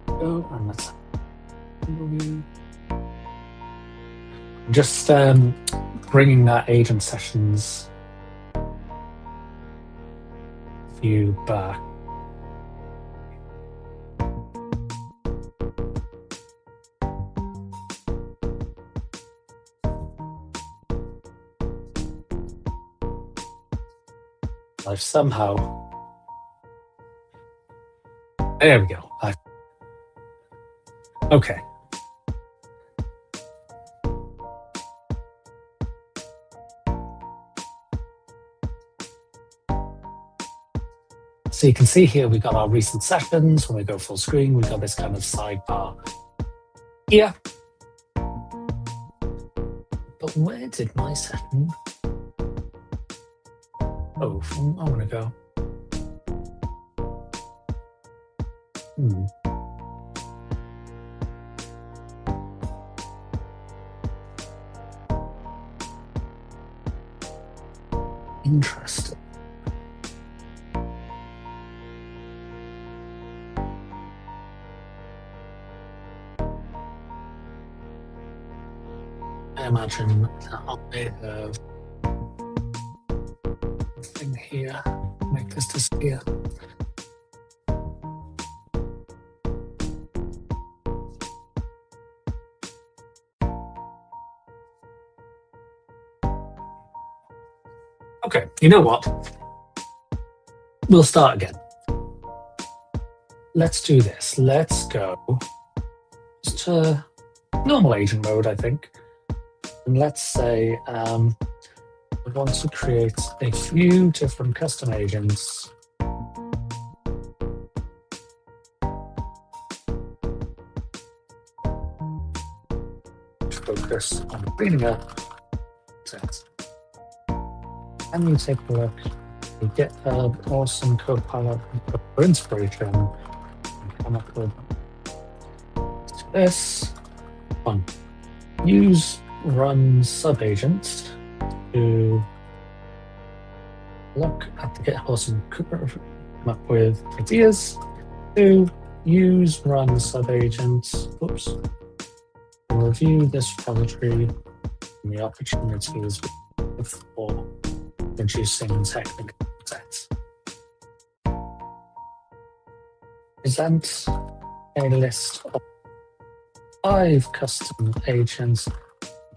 [SPEAKER 1] Go and let's just bringing that agent sessions view back. I've somehow, there we go. Okay. So you can see here, we've got our recent sessions. When we go full screen, we've got this kind of sidebar here. But where did my session? Oh, I want to go. Interesting. I imagine that they have a thing here. Make this disappear. Okay, you know what? We'll start again. Let's do this. Let's go to normal agent mode, I think. And let's say we want to create a few different custom agents. Focus on cleaning up text. And you take a look, you GitHub Awesome Copilot for inspiration, and come up with this one. Use run subagents to look at the GitHub and come up with ideas to use run subagents. Oops. Review this repository and the opportunities for reducing technical debt. Present a list of 5 custom agents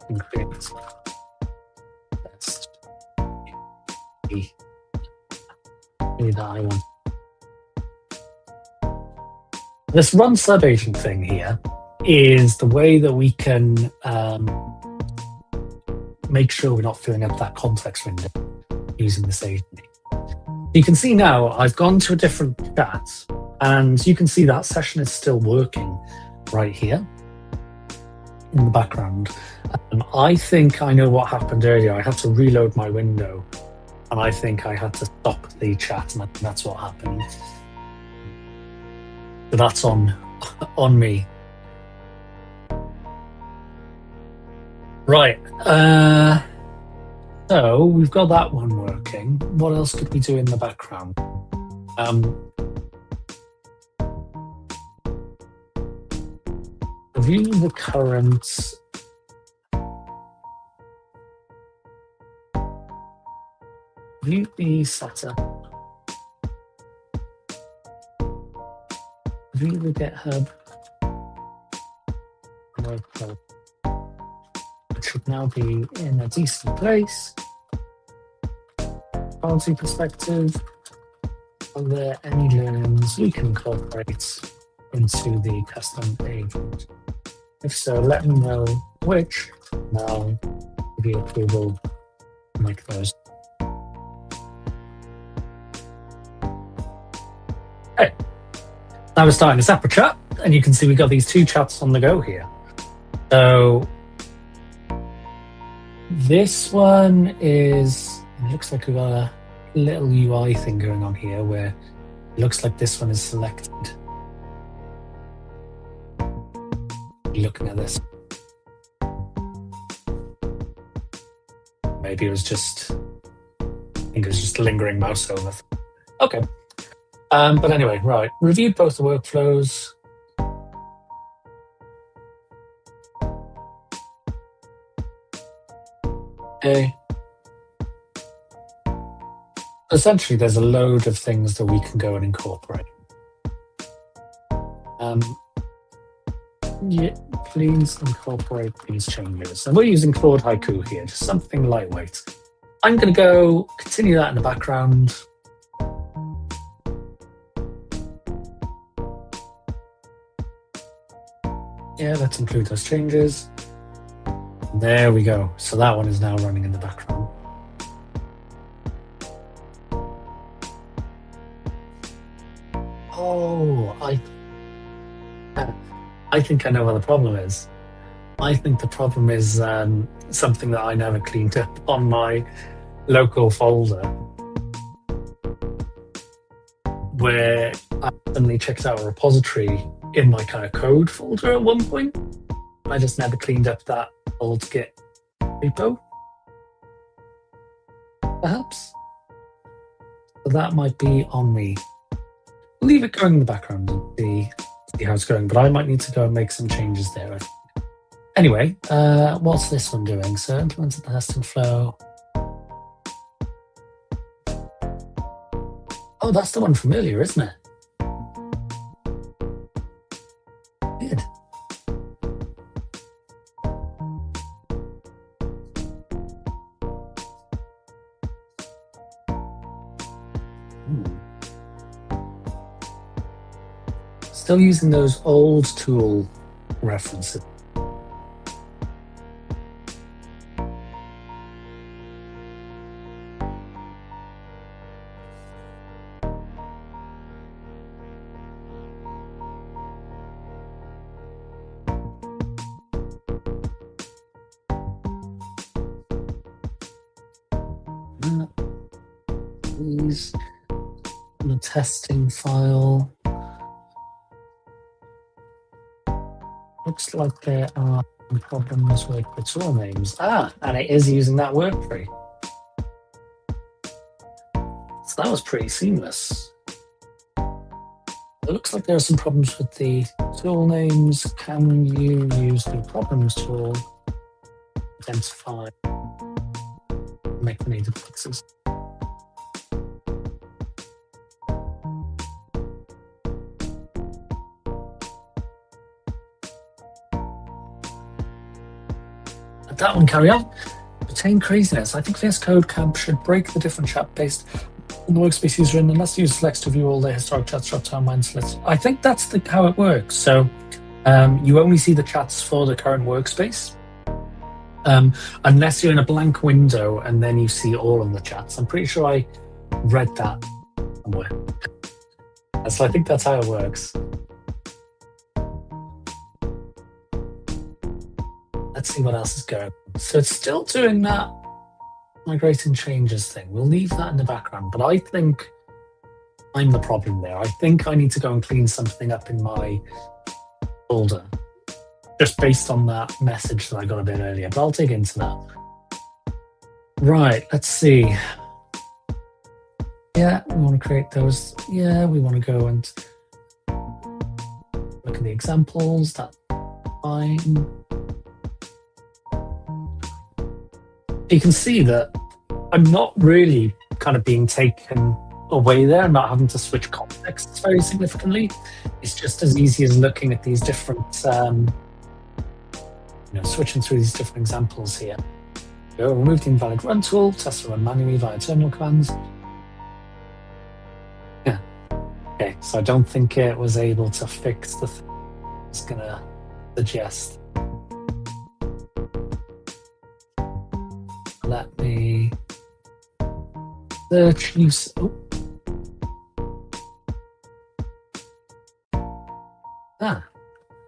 [SPEAKER 1] you can create. That's the that I want. This run subagent thing here is the way that we can make sure we're not filling up that context window using this agent. You can see now I've gone to a different chat, and you can see that session is still working right here in the background. I think I know what happened earlier. I had to reload my window, and I think I had to stop the chat, and that's what happened. So that's on me. Right. So we've got that one working. What else could we do in the background? Review the current view the setup. View the GitHub workflow. It should now be in a decent place. Quality perspective, are there any learnings we can incorporate into the custom agent? If so, let me know which, and I'll give you approval to make those. Okay, now we're starting a separate chat, and you can see we've got these 2 chats on the go here. So this one is, it looks like we've got a little UI thing going on here where it looks like this one is selected. Looking at this. Maybe it was just, I think it was just lingering mouse over. Okay. But anyway, right. Review both the workflows. Okay. Essentially, there's a load of things that we can go and incorporate. Yeah, please incorporate these changes. And we're using Claude Haiku here, just something lightweight. I'm going to go continue that in the background. Yeah, let's include those changes. There we go. So that one is now running in the background. Oh, I think I know what the problem is. I think the problem is something that I never cleaned up on my local folder, where I suddenly checked out a repository in my kind of code folder at one point. I just never cleaned up that old Git repo, perhaps. So that might be on me. Leave it going in the background and see how it's going, but I might need to go and make some changes there. Anyway, what's this one doing? So implemented the testing flow. Oh, that's the one from earlier, isn't it? Good. Still using those old tool references. Please, the testing file. Looks like there are problems with the tool names. And it is using that work tree. So that was pretty seamless. It looks like there are some problems with the tool names. Can you use the problems tool, identify, make the needed fixes? Let that one carry on. Obtain craziness. I think VS Code Camp should break the different chat based on the workspace user in, unless the user selects to view all the historic chats, drop down mine selects. I think that's how it works. So you only see the chats for the current workspace, unless you're in a blank window and then you see all of the chats. I'm pretty sure I read that somewhere. So I think that's how it works. Let's see what else is going on. So it's still doing that migrating changes thing. We'll leave that in the background, but I think I'm the problem there. I think I need to go and clean something up in my folder, just based on that message that I got a bit earlier, but I'll dig into that. Right, let's see. Yeah, we want to create those. Yeah, we want to go and look at the examples. That's fine. You can see that I'm not really kind of being taken away there and not having to switch contexts very significantly. It's just as easy as looking at these different, switching through these different examples here. Go remove the invalid run tool, test to run manually via terminal commands. Yeah. Okay, so I don't think it was able to fix the thing I was going to suggest. Let me search use.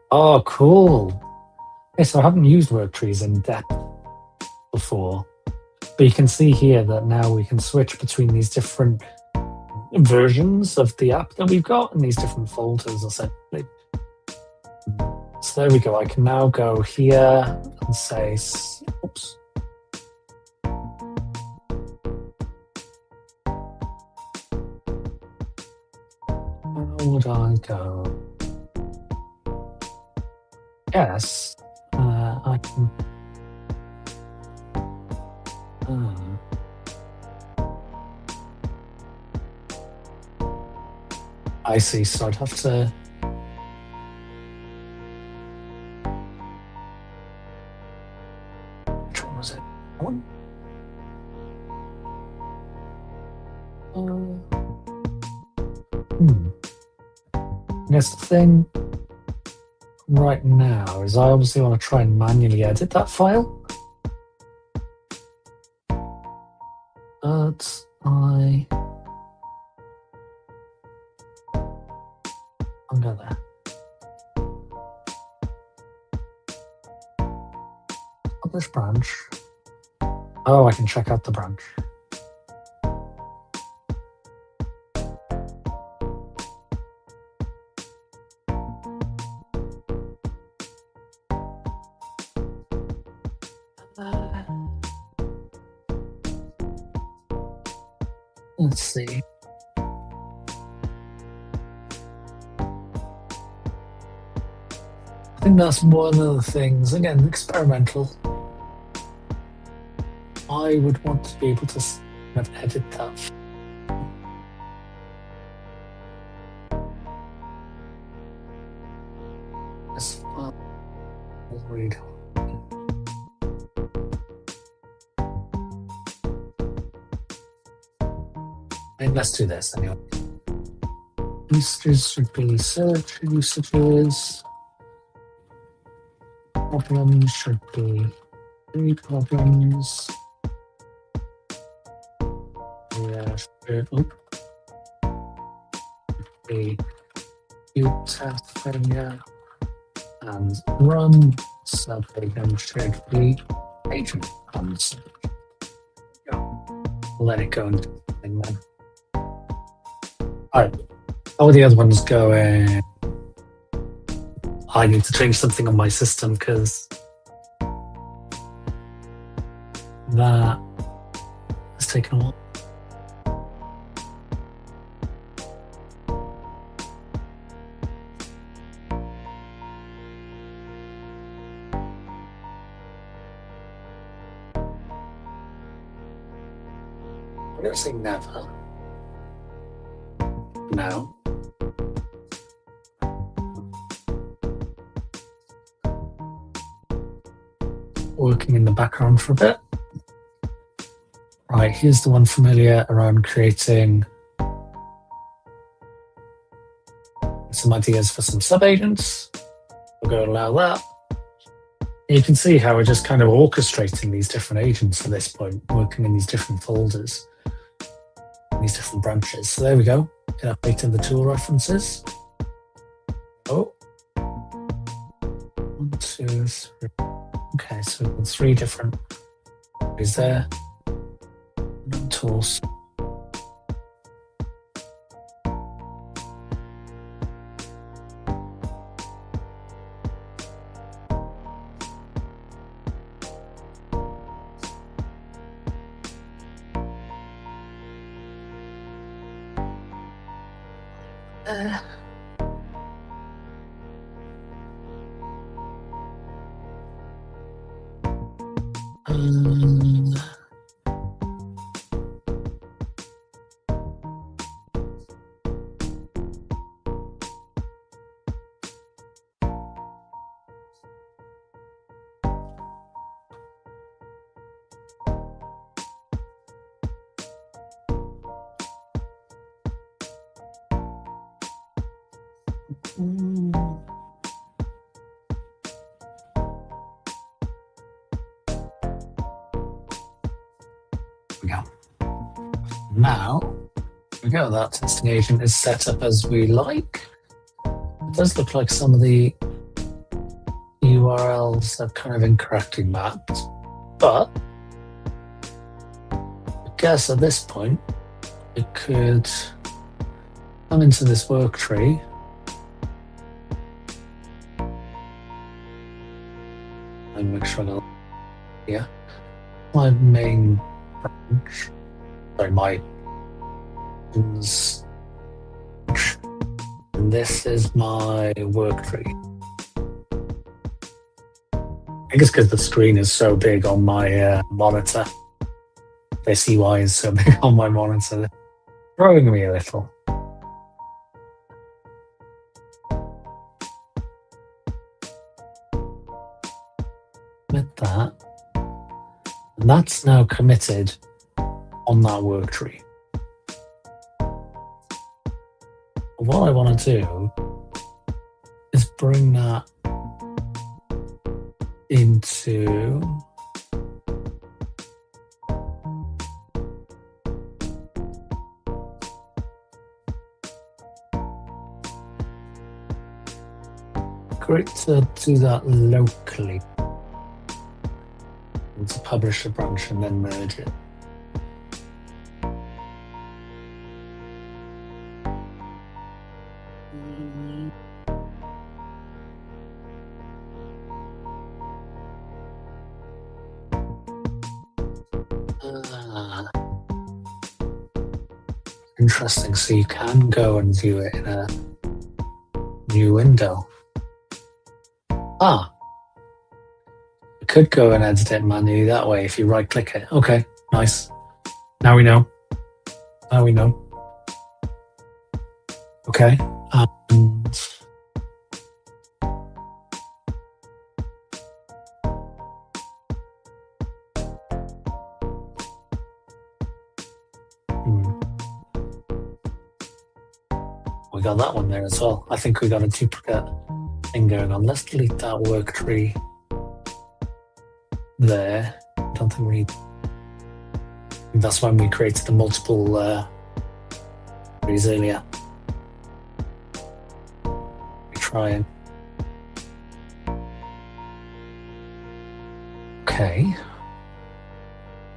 [SPEAKER 1] Oh, cool. Okay, so I haven't used work trees in depth before, but you can see here that now we can switch between these different versions of the app that we've got and these different folders, essentially. So there we go. I can now go here and say, oops. Where would I go? Yes, I can. I see, so I'd have to. Which one was it? That one? I guess the thing right now is I obviously want to try and manually edit that file. But under there. Publish branch. Oh, I can check out the branch. Let's see. I think that's one of the things, again, experimental. I would want to be able to kind of edit that. As well. I'll read. Let's do this anyway. Usages should be search usages. Problems should be 3 problems. Yeah, should be view test failure and run subagent should be agent comes. Let it go and do something then. Alright, how are the other ones going? I need to change something on my system because that has taken a while. I'm going to say never. No. Working in the background for a bit. Right, here's the one familiar around creating some ideas for some subagents. We'll go allow that. And you can see how we're just kind of orchestrating these different agents at this point, working in these different folders, these different branches. So there we go. Get updating the tool references. Oh. 1, 2, 3. Okay, so we've got 3 different ways there. Tools. We go. Now, we go. That testing agent is set up as we like. It does look like some of the URLs are kind of incorrectly mapped, but I guess at this point it could come into this work tree and make sure I got my main branch. Sorry, my and this is my work tree. I guess because the screen is so big on my monitor, this UI is so big on my monitor, throwing me a little. With that, and that's now committed on that work tree. What I want to do is bring that into great to do that locally and to publish a branch and then merge it. Interesting, so you can go and view it in a new window. You could go and edit it manually that way if you right click it. Okay, nice. Now we know. Now we know. Okay, and we got that one there as well. I think we got a duplicate thing going on. Let's delete that work tree there. I don't think we need. That's when we created the multiple trees earlier. We try and. Okay.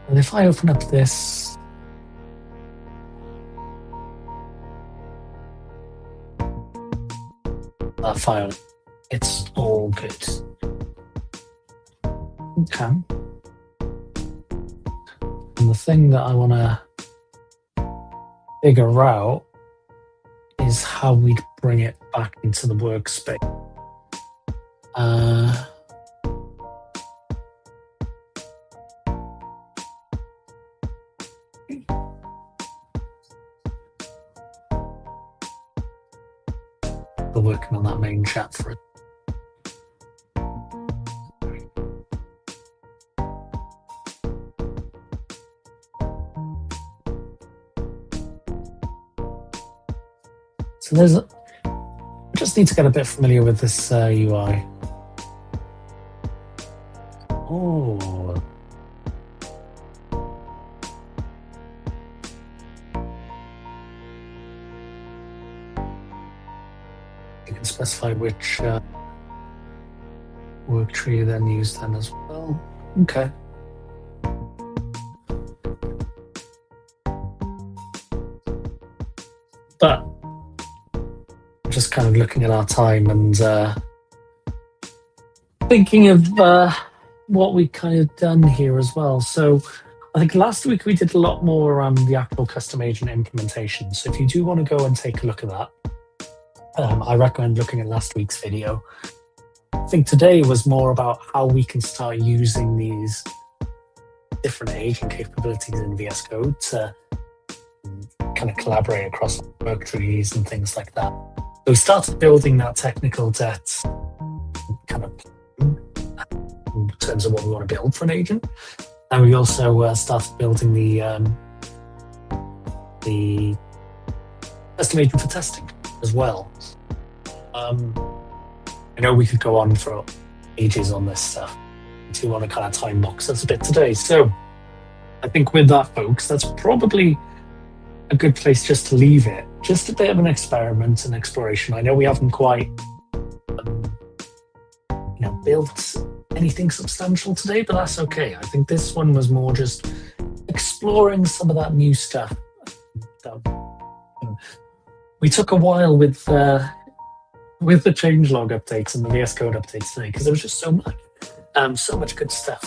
[SPEAKER 1] And if I open up this. That file, it's all good. Okay. And the thing that I want to figure out is how we'd bring it back into the workspace. still working on that main chat for it. So I just need to get a bit familiar with this UI. Oh. You can specify which work tree you then use then as well. Okay. But just kind of looking at our time and thinking of what we kind of done here as well. So I think last week we did a lot more around the actual custom agent implementation. So if you do want to go and take a look at that, I recommend looking at last week's video. I think today was more about how we can start using these different agent capabilities in VS Code to kind of collaborate across work trees and things like that. So we started building that technical debt kind of in terms of what we want to build for an agent. And we also started building the custom agent for testing as well. I know we could go on for ages on this stuff. I do want to kind of time box us a bit today. So I think with that, folks, that's probably a good place just to leave it. Just a bit of an experiment and exploration. I know we haven't quite built anything substantial today, but that's okay. I think this one was more just exploring some of that new stuff. We took a while with the changelog updates and the VS Code updates today because there was just so much good stuff.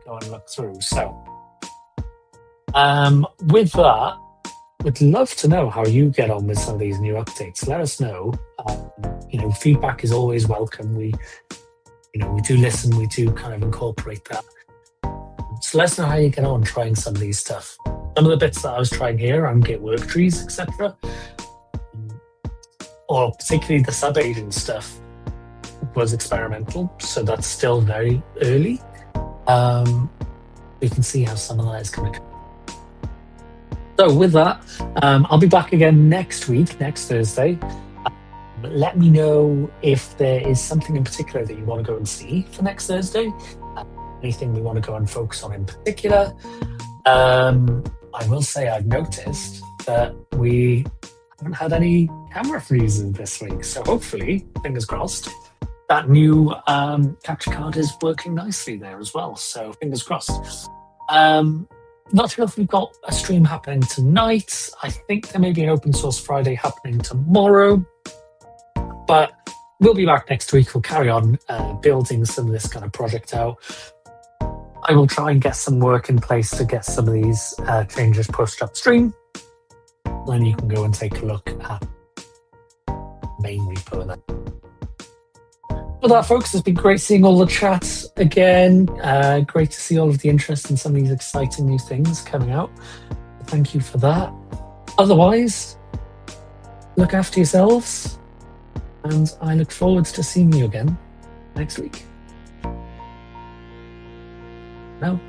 [SPEAKER 1] Go and look through. So with that, we'd love to know how you get on with some of these new updates. Let us know. Feedback is always welcome. We do listen. We do kind of incorporate that. So let us know how you get on trying some of these stuff. Some of the bits that I was trying here on Git work trees, etc., or particularly the sub-agent stuff, was experimental. So that's still very early. We can see how some of that is going to come. So with that, I'll be back again next Thursday. Let me know if there is something in particular that you want to go and see for next Thursday. Anything we want to go and focus on in particular. I will say I've noticed that we haven't had any camera freezes this week. So hopefully, fingers crossed, that new capture card is working nicely there as well. So fingers crossed. Not sure if we've got a stream happening tonight. I think there may be an open source Friday happening tomorrow. But we'll be back next week. We'll carry on building some of this kind of project out. I will try and get some work in place to get some of these changes pushed upstream. Then you can go and take a look at the main repo of that. For that, folks, it's been great seeing all the chats again. Great to see all of the interest in some of these exciting new things coming out. Thank you for that. Otherwise, look after yourselves. And I look forward to seeing you again next week. No.